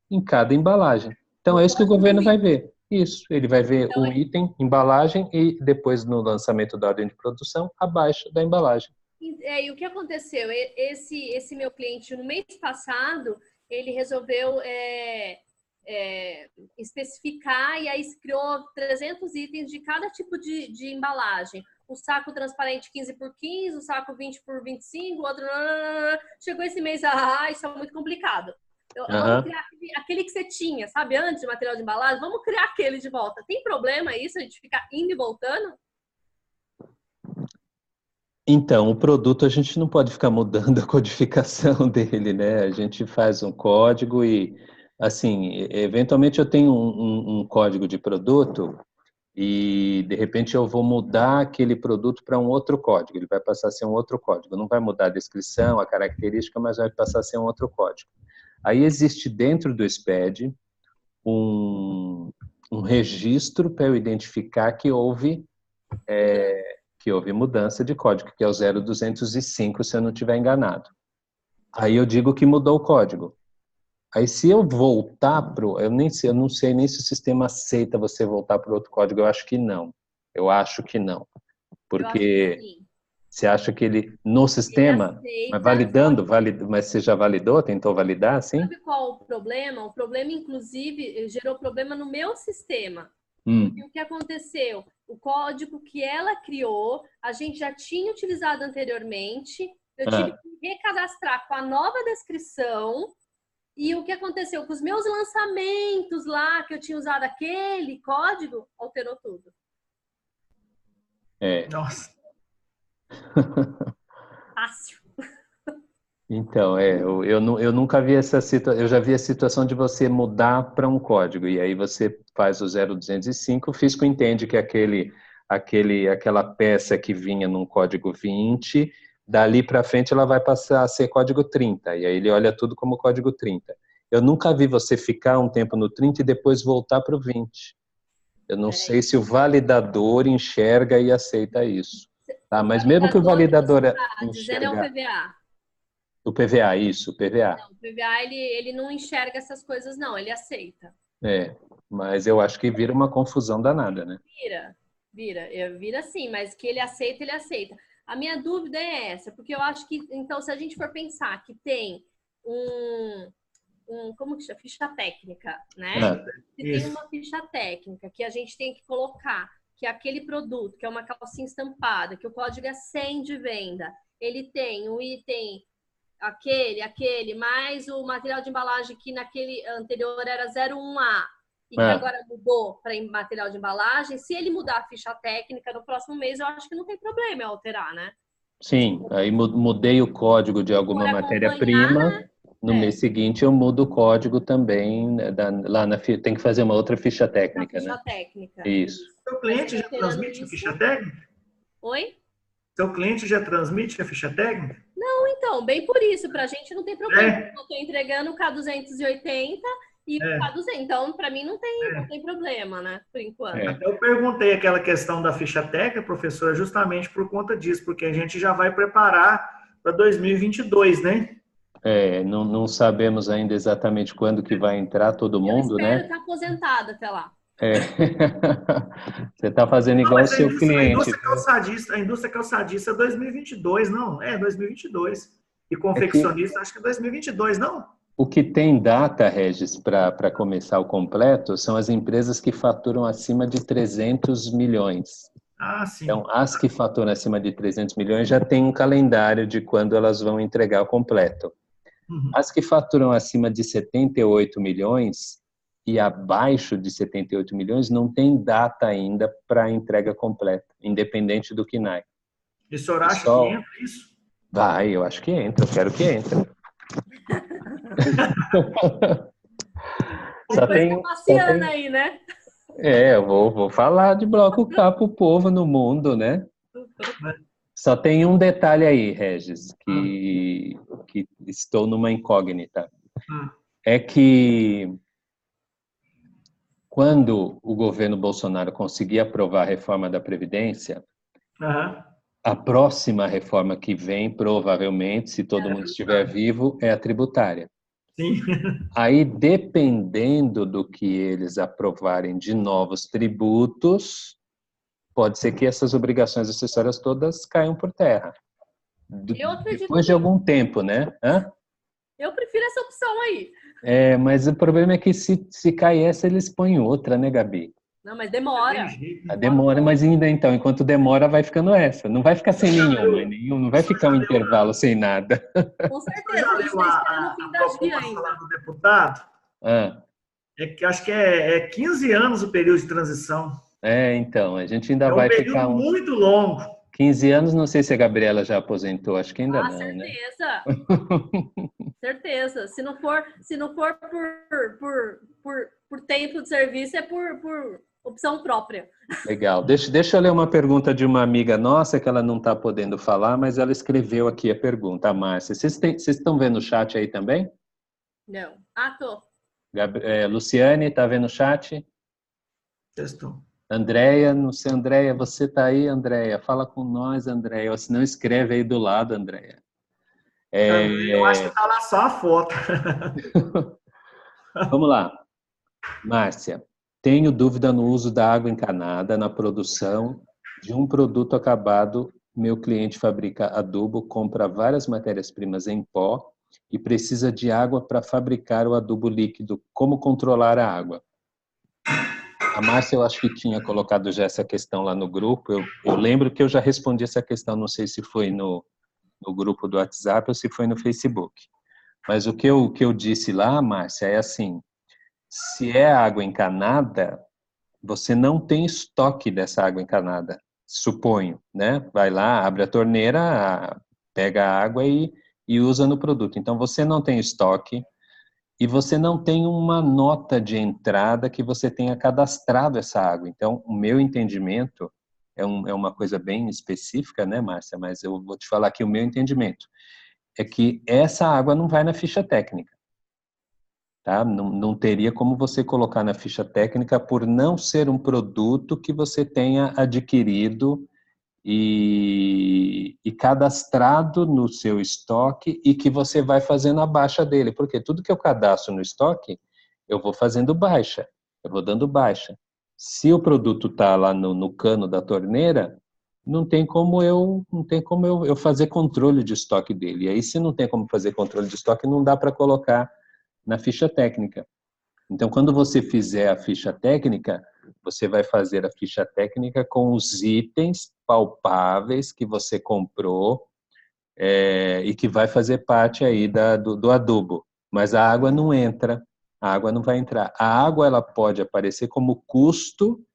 em cada embalagem. Então, é isso que o governo vai ver. Isso, ele vai ver o item, embalagem e depois no lançamento da ordem de produção, a baixa da embalagem. E o que aconteceu? Esse meu cliente, no mês passado, ele resolveu especificar e aí criou 300 itens de cada tipo de embalagem. O saco transparente 15 por 15, o saco 20 por 25, o outro... Chegou esse mês, isso é muito complicado. Vamos criar aquele que você tinha, sabe, antes de material de embalagem, vamos criar aquele de volta. Tem problema isso, a gente ficar indo e voltando? Então, o produto a gente não pode ficar mudando a codificação dele, né? A gente faz um código e, assim, eventualmente eu tenho um código de produto e, de repente, eu vou mudar aquele produto para um outro código. Ele vai passar a ser um outro código. Não vai mudar a descrição, a característica, mas vai passar a ser um outro código. Aí existe dentro do SPED um registro para eu identificar que houve mudança de código, que é o 0205, se eu não estiver enganado. Aí eu digo que mudou o código. Aí se eu voltar para eu não sei nem se o sistema aceita você voltar para outro código, eu acho que não. Porque você acha que ele, no sistema, mas você já validou, tentou validar, sim? Sabe qual o problema? O problema, inclusive, gerou problema no meu sistema. E o que aconteceu? O código que ela criou, a gente já tinha utilizado anteriormente, eu tive que recadastrar com a nova descrição, e o que aconteceu? Com os meus lançamentos lá, que eu tinha usado aquele código, alterou tudo. Nossa. Fácil. Então, eu nunca vi essa situação, eu já vi a situação de você mudar para um código, e aí você faz o 0205, o fisco entende que aquela peça que vinha num código 20, dali para frente ela vai passar a ser código 30, e aí ele olha tudo como código 30. Eu nunca vi você ficar um tempo no 30 e depois voltar para o 20. Eu não sei se o validador enxerga e aceita isso. Tá? Mas mesmo que o validador dizendo é o PVA. O PVA, isso, o PVA. Não, o PVA, ele não enxerga essas coisas, não, ele aceita. Mas eu acho que vira uma confusão danada, né? Vira sim, mas que ele aceita, ele aceita. A minha dúvida é essa, porque eu acho que, então, se a gente for pensar que tem como que chama? Ficha técnica, né? Se tem uma ficha técnica que a gente tem que colocar que aquele produto, que é uma calcinha estampada, que o código é 100 de venda, ele tem o item aquele, mais o material de embalagem que naquele anterior era 01A e que agora mudou para material de embalagem, se ele mudar a ficha técnica no próximo mês, eu acho que não tem problema em alterar, né? Sim, aí mudei o código de alguma matéria-prima, no mês seguinte eu mudo o código também, tem que fazer uma outra ficha técnica, ficha né? técnica. Isso. Seu cliente já transmite a ficha técnica? Oi? Seu cliente já transmite a ficha técnica? Não, então, bem por isso, para a gente não tem problema. Eu estou entregando o K280 e o K200, então para mim não tem problema, né, por enquanto. Até eu perguntei aquela questão da ficha técnica, professora, justamente por conta disso, porque a gente já vai preparar para 2022, né? Não sabemos ainda exatamente quando que vai entrar todo mundo, né? Eu espero estar aposentada até lá. Você está fazendo igual o seu cliente. A indústria calçadista é 2022, não? 2022. E confeccionista, acho que é 2022, não? O que tem data, Regis, para começar o completo, são as empresas que faturam acima de 300 milhões. Sim. Então, as que faturam acima de 300 milhões já tem um calendário de quando elas vão entregar o completo. As que faturam acima de 78 milhões e abaixo de 78 milhões não tem data ainda para entrega completa, independente do KNAI. E o senhor acha que entra isso? Vai, eu acho que entra, eu quero que entre. Só tem, passeando aí, né? eu vou falar de bloco K pro povo no mundo, né? Só tem um detalhe aí, Regis, que estou numa incógnita. É que quando o governo Bolsonaro conseguir aprovar a reforma da Previdência, a próxima reforma que vem, provavelmente, se todo mundo estiver vivo, é a tributária. Sim. Aí, dependendo do que eles aprovarem de novos tributos, pode ser que essas obrigações acessórias todas caiam por terra. Eu acredito Depois de algum tempo, né? Eu prefiro essa opção aí. Mas o problema é que se cair essa, eles põem outra, né, Gabi? Não, mas demora. Demora, mas ainda então, enquanto demora, vai ficando essa. Não vai ficar sem nenhuma, não vai ficar um intervalo sem nada. Com certeza, a gente está esperando o fim da dia ainda. Lá do deputado, é que acho que é 15 anos o período de transição. Então, a gente ainda vai ficar... É um período muito longo. 15 anos, não sei se a Gabriela já aposentou, acho que ainda não, certeza. Né? Certeza. Se não for por tempo de serviço, é por opção própria. Legal. Deixa eu ler uma pergunta de uma amiga nossa, que ela não está podendo falar, mas ela escreveu aqui a pergunta, a Márcia. Vocês estão vendo o chat aí também? Não. Tô. Luciane, está vendo o chat? Estou. Andréia, não sei, Andréia, você está aí, Andréia? Fala com nós, Andréia. Ou se não, escreve aí do lado, Andréia. Eu acho que está lá só a foto. Vamos lá. Márcia, tenho dúvida no uso da água encanada na produção de um produto acabado. Meu cliente fabrica adubo, compra várias matérias-primas em pó e precisa de água para fabricar o adubo líquido. Como controlar a água? A Márcia, eu acho que tinha colocado já essa questão lá no grupo. Eu lembro que eu já respondi essa questão, não sei se foi no grupo do WhatsApp ou se foi no Facebook. Mas o que eu disse lá, Márcia, é assim, se é água encanada, você não tem estoque dessa água encanada, suponho, né? Vai lá, abre a torneira, pega a água e usa no produto. Então, você não tem estoque e você não tem uma nota de entrada que você tenha cadastrado essa água. Então, o meu entendimento é uma coisa bem específica, né, Márcia? Mas eu vou te falar que o meu entendimento é que essa água não vai na ficha técnica. Tá? Não teria como você colocar na ficha técnica por não ser um produto que você tenha adquirido e cadastrado no seu estoque e que você vai fazendo a baixa dele. Porque tudo que eu cadastro no estoque, eu vou fazendo baixa, eu vou dando baixa. Se o produto está lá no cano da torneira, não tem como eu fazer controle de estoque dele. E aí, se não tem como fazer controle de estoque, não dá para colocar na ficha técnica. Então, quando você fizer a ficha técnica, você vai fazer a ficha técnica com os itens palpáveis que você comprou e que vai fazer parte aí do adubo. Mas a água não entra, a água não vai entrar. A água ela pode aparecer como custo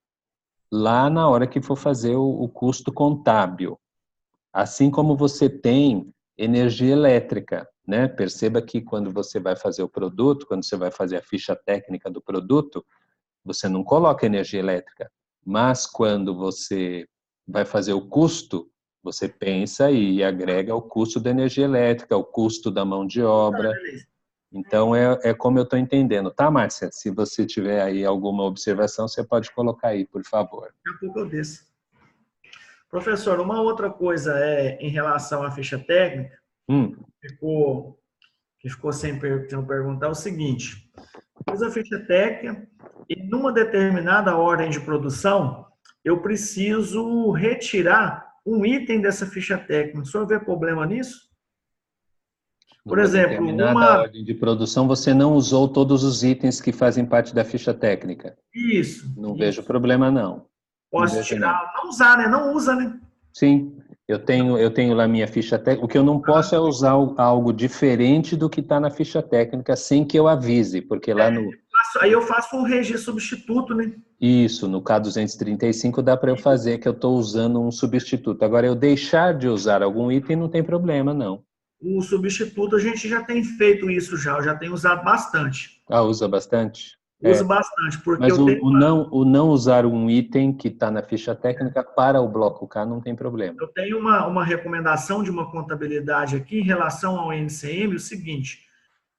lá na hora que for fazer o custo contábil. Assim como você tem energia elétrica, né? Perceba que quando você vai fazer o produto, quando você vai fazer a ficha técnica do produto, você não coloca energia elétrica. Mas quando você vai fazer o custo, você pensa e agrega o custo da energia elétrica, o custo da mão de obra. Então, é como eu estou entendendo. Tá, Márcia? Se você tiver aí alguma observação, você pode colocar aí, por favor. Daqui a pouco eu desço. Professor, uma outra coisa em relação à ficha técnica, que ficou sem perguntar, é o seguinte. Fiz a ficha técnica e numa determinada ordem de produção, eu preciso retirar um item dessa ficha técnica. O senhor vê problema nisso? Por exemplo, numa ordem de produção, você não usou todos os itens que fazem parte da ficha técnica. Isso. Não vejo problema, não. Posso tirar, não usar, né? Não usa, né? Sim, eu tenho lá minha ficha técnica. O que eu não posso é usar algo diferente do que está na ficha técnica sem que eu avise, porque lá Aí eu faço um registro substituto, né? Isso, no K235 dá para eu fazer que eu estou usando um substituto. Agora, eu deixar de usar algum item não tem problema, não. O substituto a gente já tem feito isso já, eu já tenho usado bastante. Ah, usa bastante? Uso bastante, porque Mas eu tenho o não usar um item que está na ficha técnica para o bloco K não tem problema. eu tenho uma recomendação de uma contabilidade aqui em relação ao NCM, o seguinte,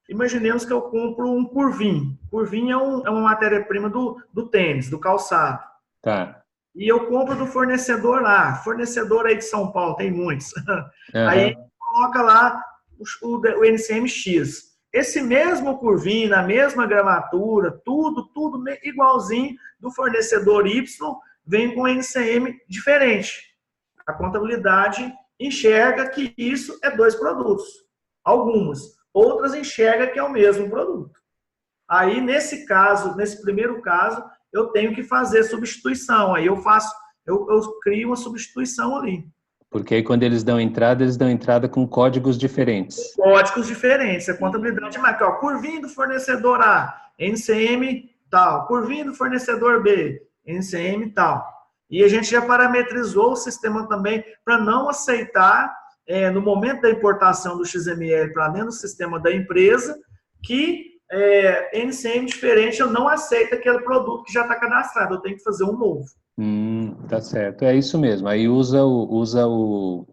imaginemos que eu compro um curvinho. Curvinho é uma matéria-prima do tênis, do calçado. Tá. E eu compro do fornecedor lá, fornecedor aí de São Paulo, tem muitos. Uhum. Aí coloca lá o NCMX. Esse mesmo curvinho, na mesma gramatura, tudo igualzinho do fornecedor Y, vem com NCM diferente. A contabilidade enxerga que isso é 2 produtos. Algumas. Outras enxerga que é o mesmo produto. Aí, nesse caso, nesse primeiro caso, eu tenho que fazer substituição. Aí eu crio uma substituição ali. Porque aí quando eles dão entrada com códigos diferentes. Códigos diferentes. A contabilidade marca, ó, curvinho do fornecedor A, NCM tal. Curvinho do fornecedor B, NCM tal. E a gente já parametrizou o sistema também para não aceitar, no momento da importação do XML para dentro do sistema da empresa, que NCM diferente eu não aceito aquele produto que já está cadastrado. Eu tenho que fazer um novo. Tá certo, é isso mesmo. Aí usa o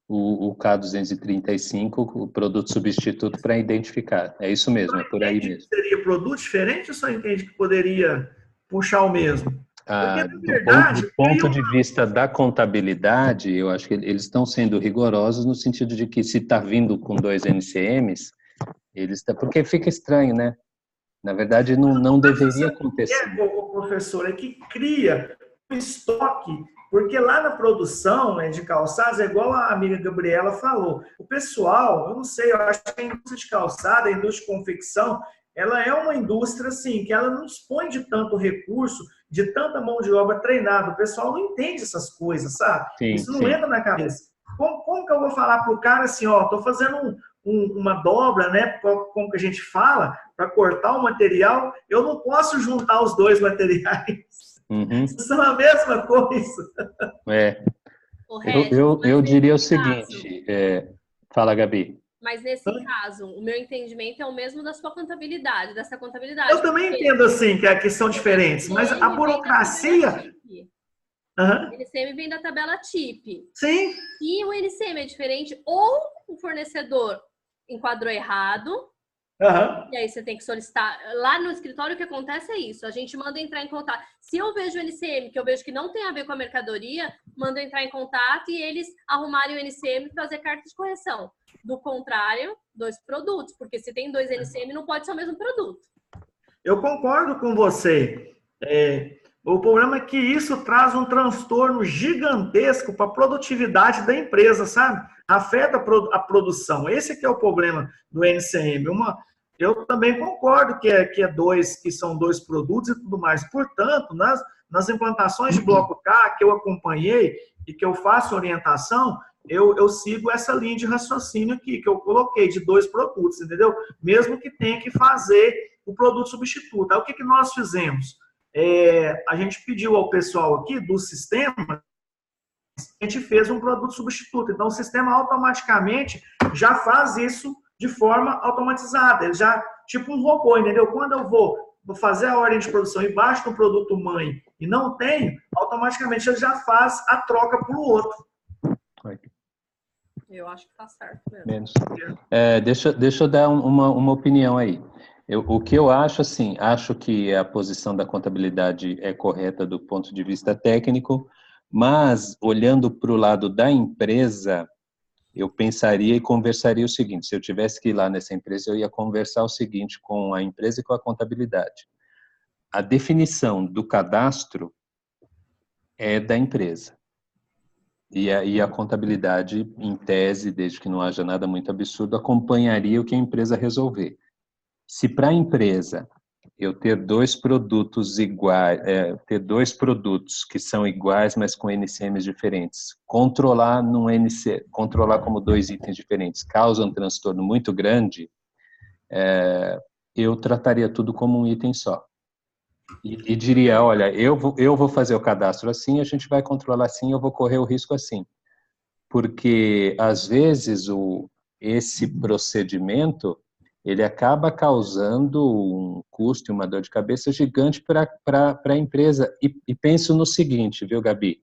K235, o produto substituto, para identificar. É isso mesmo, é por aí mesmo. Seria produto diferente ou só entende que poderia puxar o mesmo? Porque, na verdade, do ponto de vista da contabilidade, eu acho que eles estão sendo rigorosos no sentido de que se está vindo com 2 NCMs, porque fica estranho, né? Na verdade, não deveria acontecer. Professor, é que cria um estoque, porque lá na produção, né, de calçados, é igual a amiga Gabriela falou, o pessoal, eu não sei, eu acho que a indústria de calçado, a indústria de confecção, ela é uma indústria, assim, que ela não dispõe de tanto recurso, de tanta mão de obra treinada, o pessoal não entende essas coisas, sabe? Sim, isso não entra na cabeça. Como que eu vou falar pro cara assim, ó, tô fazendo uma dobra, né, como que a gente fala, para cortar o material, eu não posso juntar os 2 materiais. Uhum. São a mesma coisa. Eu diria o seguinte, fala, Gabi. Mas nesse caso, o meu entendimento é o mesmo da sua contabilidade, dessa contabilidade. Eu também entendo assim, que são diferentes, mas a burocracia... O NCM vem da tabela TIP. Sim. E o NCM é diferente, ou o fornecedor enquadrou errado, e aí você tem que solicitar. Lá no escritório o que acontece é isso, a gente manda entrar em contato. Se eu vejo o NCM, que eu vejo que não tem a ver com a mercadoria, mando entrar em contato e eles arrumarem o NCM e fazer carta de correção. Do contrário, 2 produtos, porque se tem 2 NCM não pode ser o mesmo produto. Eu concordo com você. O problema é que isso traz um transtorno gigantesco para a produtividade da empresa, sabe? Afeta a produção. Esse que é o problema do NCM. Eu também concordo que são 2 produtos e tudo mais. Portanto, nas implantações de bloco K que eu acompanhei e que eu faço orientação, eu sigo essa linha de raciocínio aqui, que eu coloquei de 2 produtos, entendeu? Mesmo que tenha que fazer o produto substituto. Aí o que nós fizemos? A gente pediu ao pessoal aqui do sistema, a gente fez um produto substituto. Então, o sistema automaticamente já faz isso de forma automatizada. Ele já, tipo um robô, entendeu? Quando eu vou fazer a ordem de produção e baixo no produto mãe e não tem, automaticamente ele já faz a troca para o outro. Eu acho que tá certo mesmo. Deixa eu dar uma opinião aí. O que eu acho, assim, acho que a posição da contabilidade é correta do ponto de vista técnico, mas olhando para o lado da empresa, eu pensaria e conversaria o seguinte: se eu tivesse que ir lá nessa empresa, eu ia conversar o seguinte com a empresa e com a contabilidade. A definição do cadastro é da empresa. E a contabilidade, em tese, desde que não haja nada muito absurdo, acompanharia o que a empresa resolver. Se para a empresa eu ter 2 produtos iguais, ter 2 produtos que são iguais, mas com NCMs diferentes, controlar como 2 itens diferentes causa um transtorno muito grande, eu trataria tudo como um item só. E diria, olha, eu vou fazer o cadastro assim, a gente vai controlar assim, eu vou correr o risco assim. Porque, às vezes, esse procedimento, ele acaba causando um custo e uma dor de cabeça gigante para a empresa. E penso no seguinte, viu, Gabi?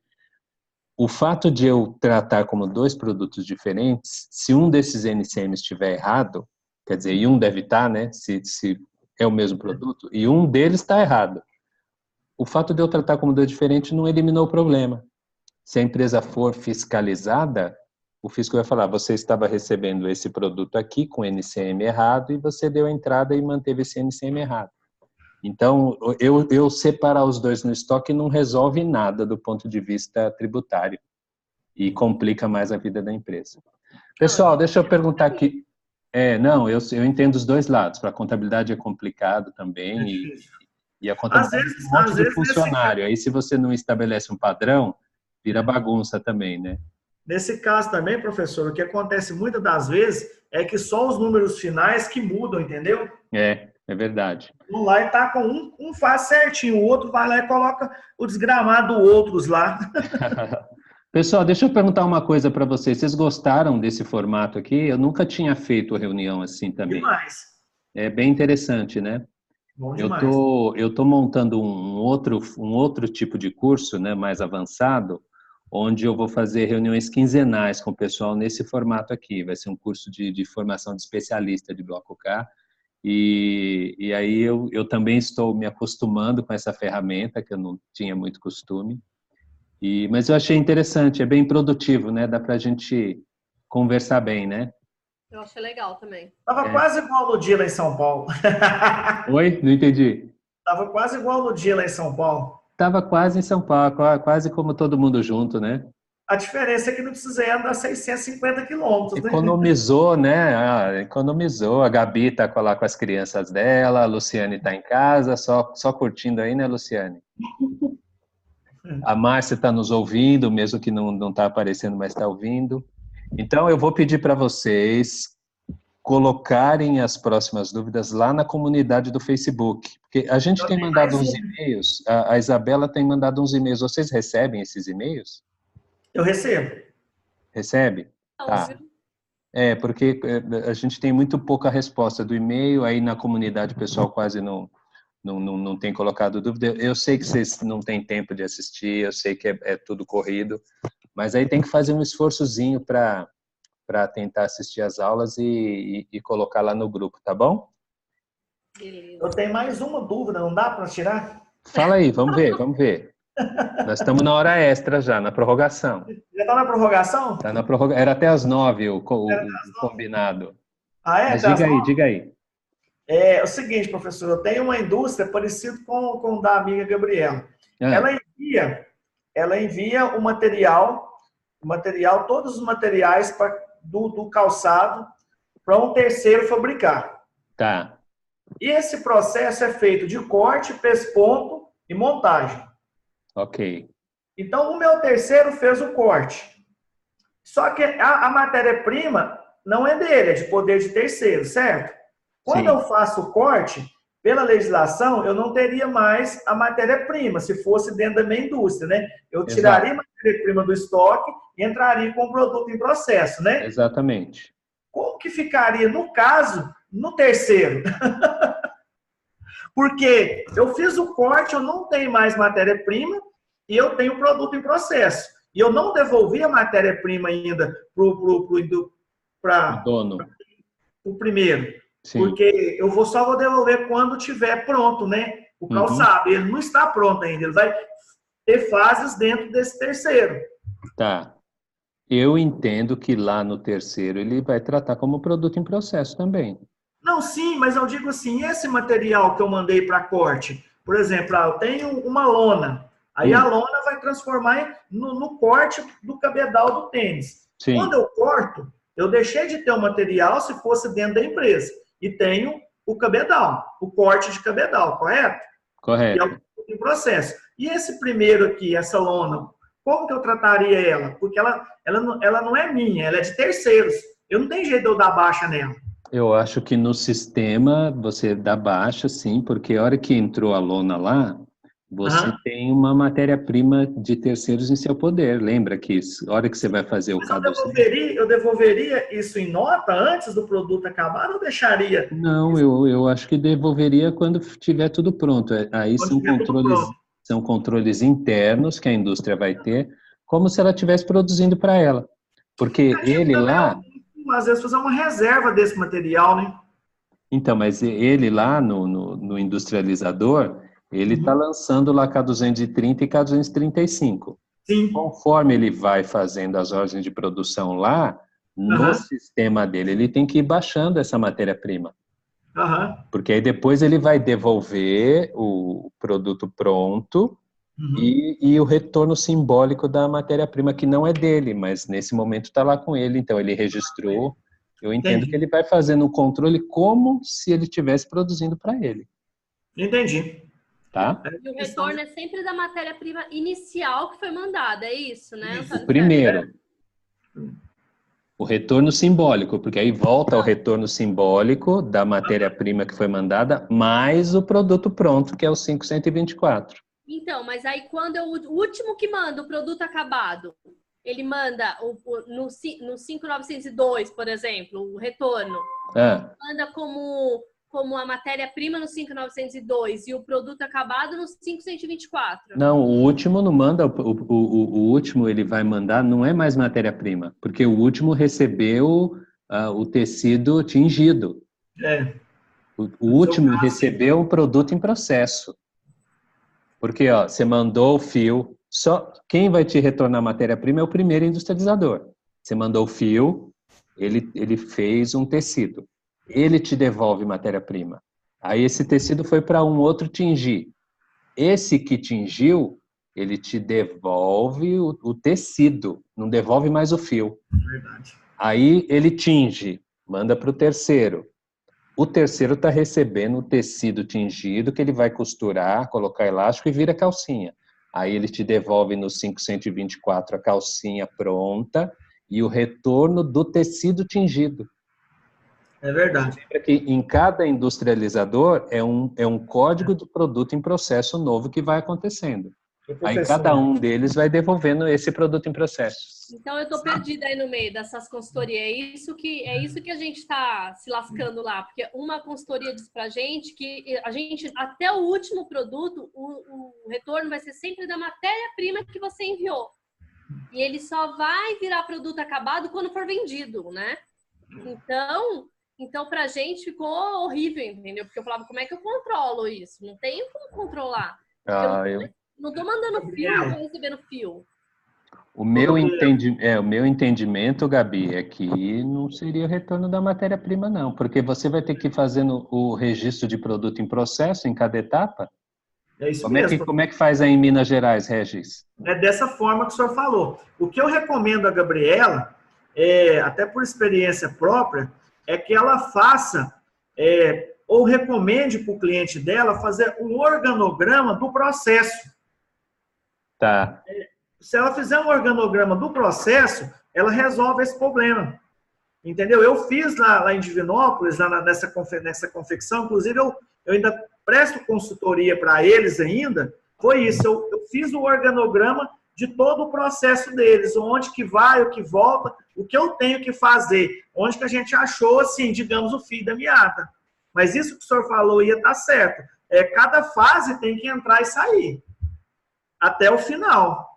O fato de eu tratar como dois produtos diferentes, se um desses NCMs estiver errado, quer dizer, e um deve estar, né, se é o mesmo produto, e um deles está errado. O fato de eu tratar como dois diferentes não eliminou o problema. Se a empresa for fiscalizada, o fisco vai falar, você estava recebendo esse produto aqui com NCM errado e você deu a entrada e manteve esse NCM errado. Então, eu separar os dois no estoque não resolve nada do ponto de vista tributário e complica mais a vida da empresa. Pessoal, deixa eu perguntar aqui. Não, eu entendo os dois lados. Para a contabilidade é complicado também e a contabilidade tem um monte de funcionário. Aí, se você não estabelece um padrão, vira bagunça também, né? Nesse caso também, professor, o que acontece muitas das vezes é que só os números finais que mudam, entendeu? É verdade. Um lá e tá com um faz certinho, o outro vai lá e coloca o desgramado do outros lá. Pessoal, deixa eu perguntar uma coisa para vocês. Vocês gostaram desse formato aqui? Eu nunca tinha feito reunião assim também. Demais. É bem interessante, né? Bom demais. Eu tô montando um outro tipo de curso, né, mais avançado, onde eu vou fazer reuniões quinzenais com o pessoal nesse formato aqui. Vai ser um curso de formação de especialista de Bloco K. E aí eu também estou me acostumando com essa ferramenta, que eu não tinha muito costume. Mas eu achei interessante, é bem produtivo, né? Dá para a gente conversar bem, né? Eu achei legal também. Tava quase igual no dia lá em São Paulo. Oi? Não entendi. Tava quase igual no dia lá em São Paulo. Tava quase em São Paulo, quase como todo mundo junto, né? A diferença é que não precisei andar 650 quilômetros, né? Economizou, né? Economizou. A Gabi está lá com as crianças dela, a Luciane está em casa, só curtindo aí, né, Luciane? A Márcia está nos ouvindo, mesmo que não está aparecendo, mas está ouvindo. Então, eu vou pedir para vocês colocarem as próximas dúvidas lá na comunidade do Facebook. Porque a gente tem mandado uns e-mails, a Isabela tem mandado uns e-mails. Vocês recebem esses e-mails? Eu recebo. Recebe? Tá. Porque a gente tem muito pouca resposta do e-mail, aí na comunidade o pessoal quase não tem colocado dúvida. Eu sei que vocês não têm tempo de assistir, eu sei que é tudo corrido, mas aí tem que fazer um esforçozinho para tentar assistir as aulas e colocar lá no grupo, tá bom? Eu tenho mais uma dúvida, não dá para tirar? Fala aí, vamos ver. Nós estamos na hora extra já, na prorrogação. Já está na prorrogação? Tá na prorrogação. Era até às 9 o combinado. Ah, é? Mas diga aí. É o seguinte, professor, eu tenho uma indústria parecida com o da amiga Gabriela. Ela envia o material, todos os materiais do calçado para um terceiro fabricar. Tá. E esse processo é feito de corte, pesponto e montagem. Ok. Então, o meu terceiro fez o corte. Só que a matéria-prima não é dele, é de poder de terceiro, certo? Quando eu faço o corte, pela legislação, eu não teria mais a matéria-prima, se fosse dentro da minha indústria, né? Eu tiraria a matéria-prima do estoque e entraria com o produto em processo, né? Exatamente. Como que ficaria, no caso, no terceiro? Porque eu fiz o corte, eu não tenho mais matéria-prima e eu tenho o produto em processo. E eu não devolvi a matéria-prima ainda para o primeiro. Sim. Porque eu só vou devolver quando tiver pronto, né? O calçado. Ele não está pronto ainda. Ele vai ter fases dentro desse terceiro. Tá. Eu entendo que lá no terceiro ele vai tratar como produto em processo também. Não, sim, mas eu digo assim, esse material que eu mandei para corte, por exemplo, eu tenho uma lona, aí a lona vai transformar no corte do cabedal do tênis. Sim. Quando eu corto, eu deixei de ter o material se fosse dentro da empresa e tenho o cabedal, o corte de cabedal, correto? Correto. Que é o produto em processo. E esse primeiro aqui, essa lona, como que eu trataria ela? Porque ela não é minha, ela é de terceiros. Eu não tenho jeito de eu dar baixa nela. Eu acho que no sistema você dá baixa, sim, porque a hora que entrou a lona lá, você Aham. tem uma matéria-prima de terceiros em seu poder. Lembra que a hora que você vai fazer o Mas K200? eu devolveria isso em nota antes do produto acabar ou deixaria Não, isso eu acho que devolveria quando tiver tudo pronto. Aí quando tiver tudo pronto? são controles internos que a indústria vai ter, como se ela estivesse produzindo para ela. Porque A gente ele também, lá, às vezes, fazer uma reserva desse material, né? então, mas ele lá no industrializador, ele está Uhum. lançando lá K230 e K235. Sim. Conforme ele vai fazendo as ordens de produção lá, no Aham. sistema dele, ele tem que ir baixando essa matéria-prima. Aham. Porque aí depois ele vai devolver o produto pronto Uhum. e o retorno simbólico da matéria-prima, que não é dele, mas nesse momento está lá com ele, então ele registrou. Eu entendo que Entendi. ele vai fazendo um controle como se ele estivesse produzindo para ele, Entendi. tá? É E o questão de... retorno é sempre da matéria-prima inicial que foi mandada, é isso, né, O Isso. Antônio César? primeiro, o retorno simbólico, porque aí volta ao retorno simbólico da matéria-prima que foi mandada, mais o produto pronto, que é o 5124. Então, mas aí quando é o último que manda o produto acabado, ele manda no 5902, por exemplo, o retorno, ele Ah, manda como a matéria-prima no 5902 e o produto acabado no 5124. não, o último não manda, o último ele vai mandar, não é mais matéria-prima, porque o último recebeu o tecido tingido. É, O no seu último caso, sim. recebeu o produto em processo. Porque ó, você mandou o fio, só quem vai te retornar a matéria-prima é o primeiro industrializador. Você mandou o fio, ele fez um tecido. Ele te devolve matéria-prima. Aí esse tecido foi para um outro tingir. Esse que tingiu, ele te devolve o tecido, não devolve mais o fio. Verdade. Aí ele tinge, manda para o terceiro. O terceiro está recebendo o tecido tingido que ele vai costurar, colocar elástico e vira calcinha. Aí ele te devolve no 5124 a calcinha pronta e o retorno do tecido tingido. É verdade. Lembra que em cada industrializador é um código de produto em processo novo que vai acontecendo. Ô, Aí cada professor, um deles vai devolvendo esse produto em processo. Então eu tô perdida aí no meio dessas consultorias. É isso que a gente está se lascando lá, porque uma consultoria diz pra gente que a gente até o último produto, o retorno vai ser sempre da matéria-prima que você enviou. E ele só vai virar produto acabado quando for vendido, né? Então pra gente ficou horrível, entendeu? Porque eu falava, como é que eu controlo isso? Não tenho como controlar. Porque eu Ah, eu, não tô mandando fio, não tô Gabriela, recebendo fio. ô, Gabriela, o meu entendimento, Gabi, é que não seria o retorno da matéria-prima, não, porque você vai ter que ir fazendo o registro de produto em processo em cada etapa. é isso mesmo. Como é que faz aí em Minas Gerais, Regis? É dessa forma que o senhor falou. O que eu recomendo a Gabriela, até por experiência própria, é que ela faça, ou recomende para o cliente dela fazer um organograma do processo. Tá, Se ela fizer um organograma do processo, ela resolve esse problema. Entendeu? Eu fiz lá em Divinópolis, nessa confecção, inclusive eu ainda presto consultoria para eles ainda, foi isso, eu fiz o organograma de todo o processo deles, onde que vai, o que volta, o que eu tenho que fazer, onde que a gente achou, assim, digamos, o fio da meada. Mas isso que o senhor falou ia estar certo. Cada fase tem que entrar e sair, até o final.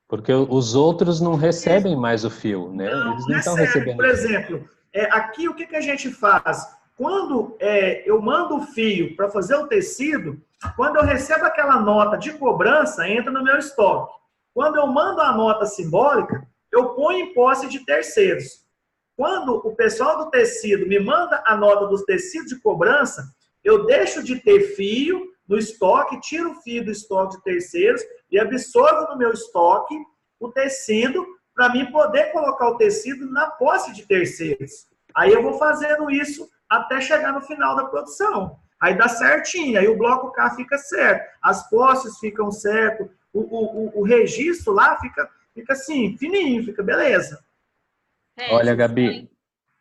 porque os outros não recebem mais o fio, né? Eles não estão Recebe. recebendo Por o fio. exemplo, aqui o que a gente faz? Quando eu mando o fio para fazer o tecido, quando eu recebo aquela nota de cobrança, entra no meu estoque. Quando eu mando a nota simbólica, eu ponho em posse de terceiros. Quando o pessoal do tecido me manda a nota dos tecidos de cobrança, eu deixo de ter fio no estoque, tiro o fio do estoque de terceiros e absorvo no meu estoque o tecido para mim poder colocar o tecido na posse de terceiros. Aí eu vou fazendo isso até chegar no final da produção. Aí dá certinho, aí o bloco K fica certo, as posses ficam certo, o registro lá fica assim, fininho, fica beleza. Olha, Regis, Gabi,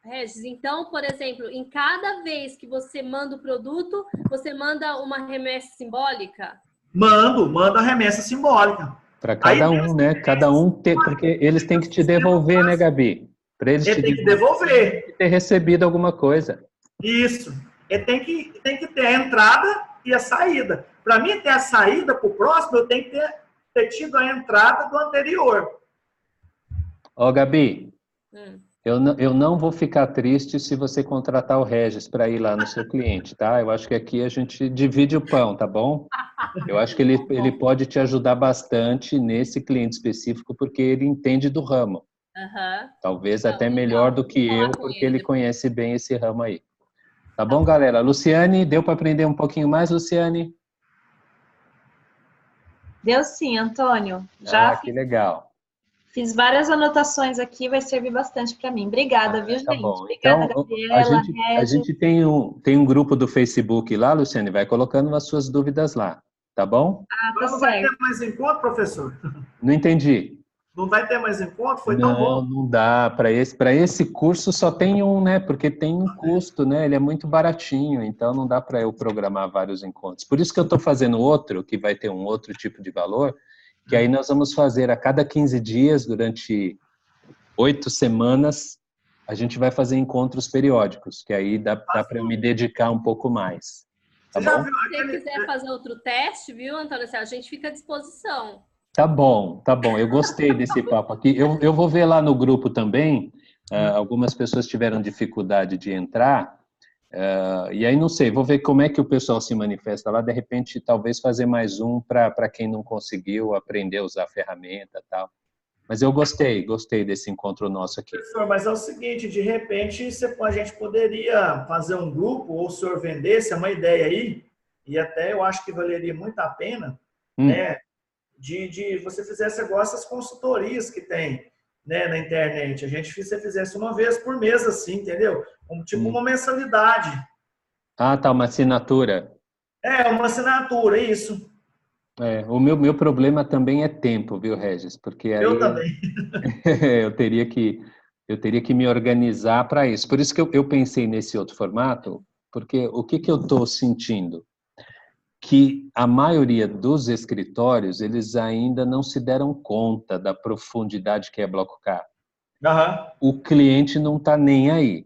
Regis, então, por exemplo, em cada vez que você manda o produto, você manda uma remessa simbólica? Mando a remessa simbólica. Para cada um, né? Cada um ter, porque eles têm que te devolver, né, Gabi? Para eles te tem que devolver. Tem que ter recebido alguma coisa. Isso. Ele tem que ter a entrada e a saída. Para mim ter a saída para o próximo, eu tenho que ter tido a entrada do anterior. Ó, Gabi, eu não vou ficar triste se você contratar o Regis para ir lá no seu cliente, tá? Eu acho que aqui a gente divide o pão, tá bom? Eu acho que ele pode te ajudar bastante nesse cliente específico, porque ele entende do ramo. Talvez até melhor do que eu, porque ele conhece bem esse ramo aí. Tá bom, galera? Luciane, deu para aprender um pouquinho mais, Luciane? Deu sim, Antônio. Que legal. Fiz várias anotações aqui, vai servir bastante para mim. Obrigada, viu, gente? Tá bom. Obrigada, Então, Gabriela, a gente tem um grupo do Facebook lá, Luciane, vai colocando as suas dúvidas lá, tá bom? Tá não certo. vai ter mais encontro, professor? Não entendi. Não vai ter mais encontro? Foi tão bom. Não dá. Para esse curso só tem um, né? Porque tem um custo, né? Ele é muito baratinho, então não dá para eu programar vários encontros. Por isso que eu estou fazendo outro, que vai ter um outro tipo de valor, que aí nós vamos fazer a cada 15 dias, durante 8 semanas, a gente vai fazer encontros periódicos, que aí dá para eu me dedicar um pouco mais. Tá bom? Se você quiser fazer outro teste, viu, Antônio? A gente fica à disposição. Tá bom. Eu gostei desse papo aqui. Eu vou ver lá no grupo também. Algumas pessoas tiveram dificuldade de entrar. E aí, não sei, vou ver como é que o pessoal se manifesta lá. De repente, talvez fazer mais um para quem não conseguiu aprender a usar a ferramenta e tal. Mas eu gostei desse encontro nosso aqui. Professor, mas é o seguinte, de repente, a gente poderia fazer um grupo, ou o senhor vendesse, é uma ideia aí, e até eu acho que valeria muito a pena, né? De você fizesse agora essas consultorias que tem, né, na internet. Você fizesse uma vez por mês, assim, entendeu? Tipo uma mensalidade. Tá, uma assinatura. Uma assinatura, isso. O meu problema também é tempo, viu, Regis? Porque aí eu também. eu teria que me organizar para isso. Por isso que eu pensei nesse outro formato, porque o que eu estou sentindo? Que a maioria dos escritórios, eles ainda não se deram conta da profundidade que é Bloco K. O cliente não está nem aí.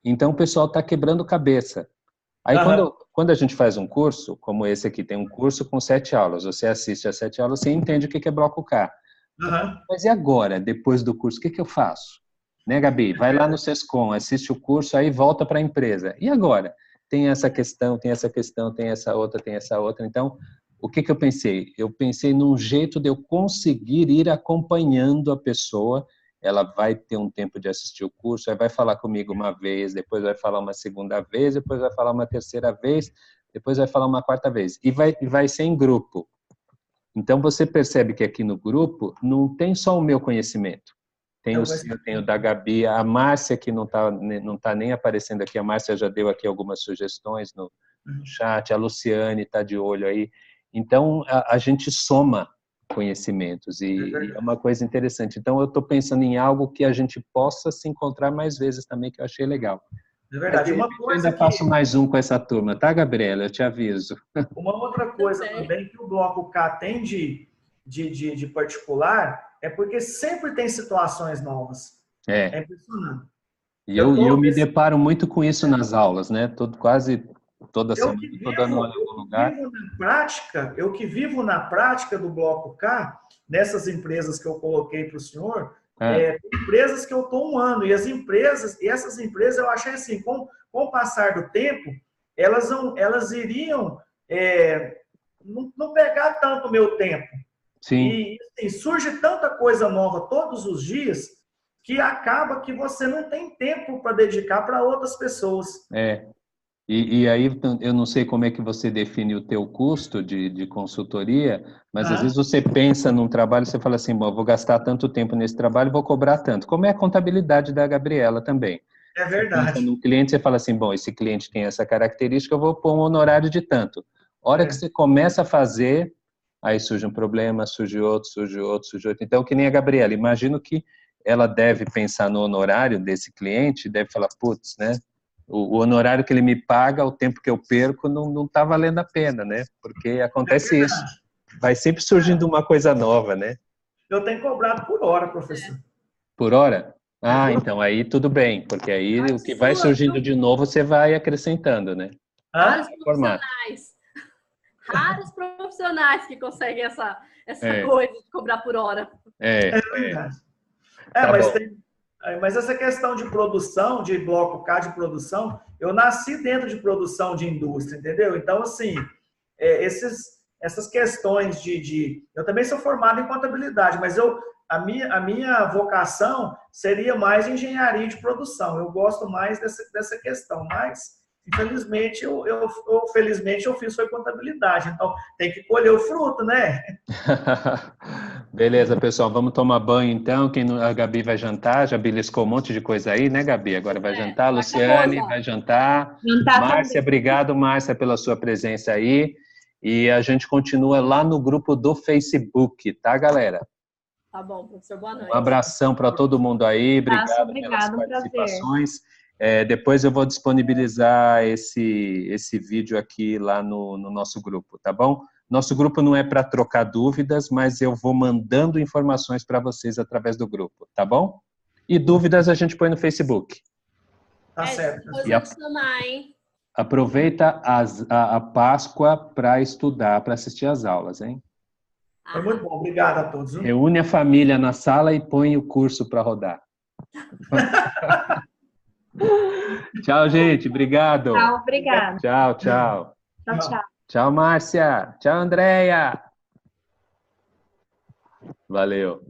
Então, o pessoal está quebrando cabeça. Aí, quando a gente faz um curso, como esse aqui, tem um curso com 7 aulas, você assiste as 7 aulas, você entende o que é Bloco K. Mas e agora, depois do curso, o que eu faço? Né, Gabi? Vai lá no Sescom, assiste o curso, aí volta para a empresa. E agora? Tem essa questão, tem essa outra. Então, o que eu pensei? Eu pensei num jeito de eu conseguir ir acompanhando a pessoa. Ela vai ter um tempo de assistir o curso, aí vai falar comigo uma vez, depois vai falar uma segunda vez, depois vai falar uma terceira vez, depois vai falar uma quarta vez. E vai ser em grupo. Então, você percebe que aqui no grupo não tem só o meu conhecimento. Tem o seu, tem o da Gabi, a Márcia, que não tá nem aparecendo aqui, a Márcia já deu aqui algumas sugestões no chat, a Luciane está de olho aí. Então, a gente soma conhecimentos e é uma coisa interessante. Então, eu estou pensando em algo que a gente possa se encontrar mais vezes também, que eu achei legal. É verdade. Eu ainda faço mais um com essa turma, tá, Gabriela? Eu te aviso. Uma outra coisa também que o Bloco K tem de particular é porque sempre tem situações novas. É impressionante. E eu me deparo muito com isso nas aulas, né? Quase toda semana, estou dando aula em algum lugar. Eu que vivo na prática do Bloco K, nessas empresas que eu coloquei para o senhor, empresas que eu estou 1 ano, e essas empresas eu achei assim, com o passar do tempo, elas iriam não pegar tanto o meu tempo. Sim. E assim, surge tanta coisa nova todos os dias que acaba que você não tem tempo para dedicar para outras pessoas. E aí, eu não sei como é que você define o teu custo de consultoria, mas às vezes você pensa num trabalho, você fala assim, bom, eu vou gastar tanto tempo nesse trabalho, vou cobrar tanto. Como é a contabilidade da Gabriela também. É verdade. Você pensa num cliente, você fala assim, bom, esse cliente tem essa característica, eu vou pôr um honorário de tanto. A hora que você começa a fazer, aí surge um problema, surge outro. Então, que nem a Gabriela, imagino que ela deve pensar no honorário desse cliente, deve falar, putz, né? O honorário que ele me paga, o tempo que eu perco, não tá valendo a pena, né? Porque acontece isso. Vai sempre surgindo uma coisa nova, né? Eu tenho cobrado por hora, professor. Por hora? Ah, então aí tudo bem, porque aí o que vai surgindo de novo, você vai acrescentando, né? Raros profissionais. Raros profissionais que conseguem essa coisa de cobrar por hora. É verdade. Tá Mas essa questão de produção, de bloco K de produção, eu nasci dentro de produção de indústria, entendeu? Então, assim, essas questões eu também sou formado em contabilidade, mas a minha vocação seria mais engenharia de produção. Eu gosto mais dessa questão, mas infelizmente felizmente eu fiz foi contabilidade, então tem que colher o fruto, né? Beleza, pessoal, vamos tomar banho então. A Gabi vai jantar, já beliscou um monte de coisa aí, né, Gabi? Agora vai jantar, Luciane vai jantar. Márcia, obrigado, Márcia, pela sua presença aí. E a gente continua lá no grupo do Facebook, tá, galera? Tá bom, professor, boa noite. Um abração para todo mundo aí, obrigado pelas participações. Depois eu vou disponibilizar esse vídeo aqui lá no nosso grupo, tá bom? Nosso grupo não é para trocar dúvidas, mas eu vou mandando informações para vocês através do grupo, tá bom? E dúvidas a gente põe no Facebook. Tá certo. Aproveita a Páscoa para estudar, para assistir às aulas, hein? Foi muito bom, obrigado a todos. Reúne a família na sala e põe o curso para rodar. Tchau, gente. Obrigado. Tchau, obrigado. Tchau. Tchau, tchau. Tchau, Márcia. Tchau, Andréia. Valeu.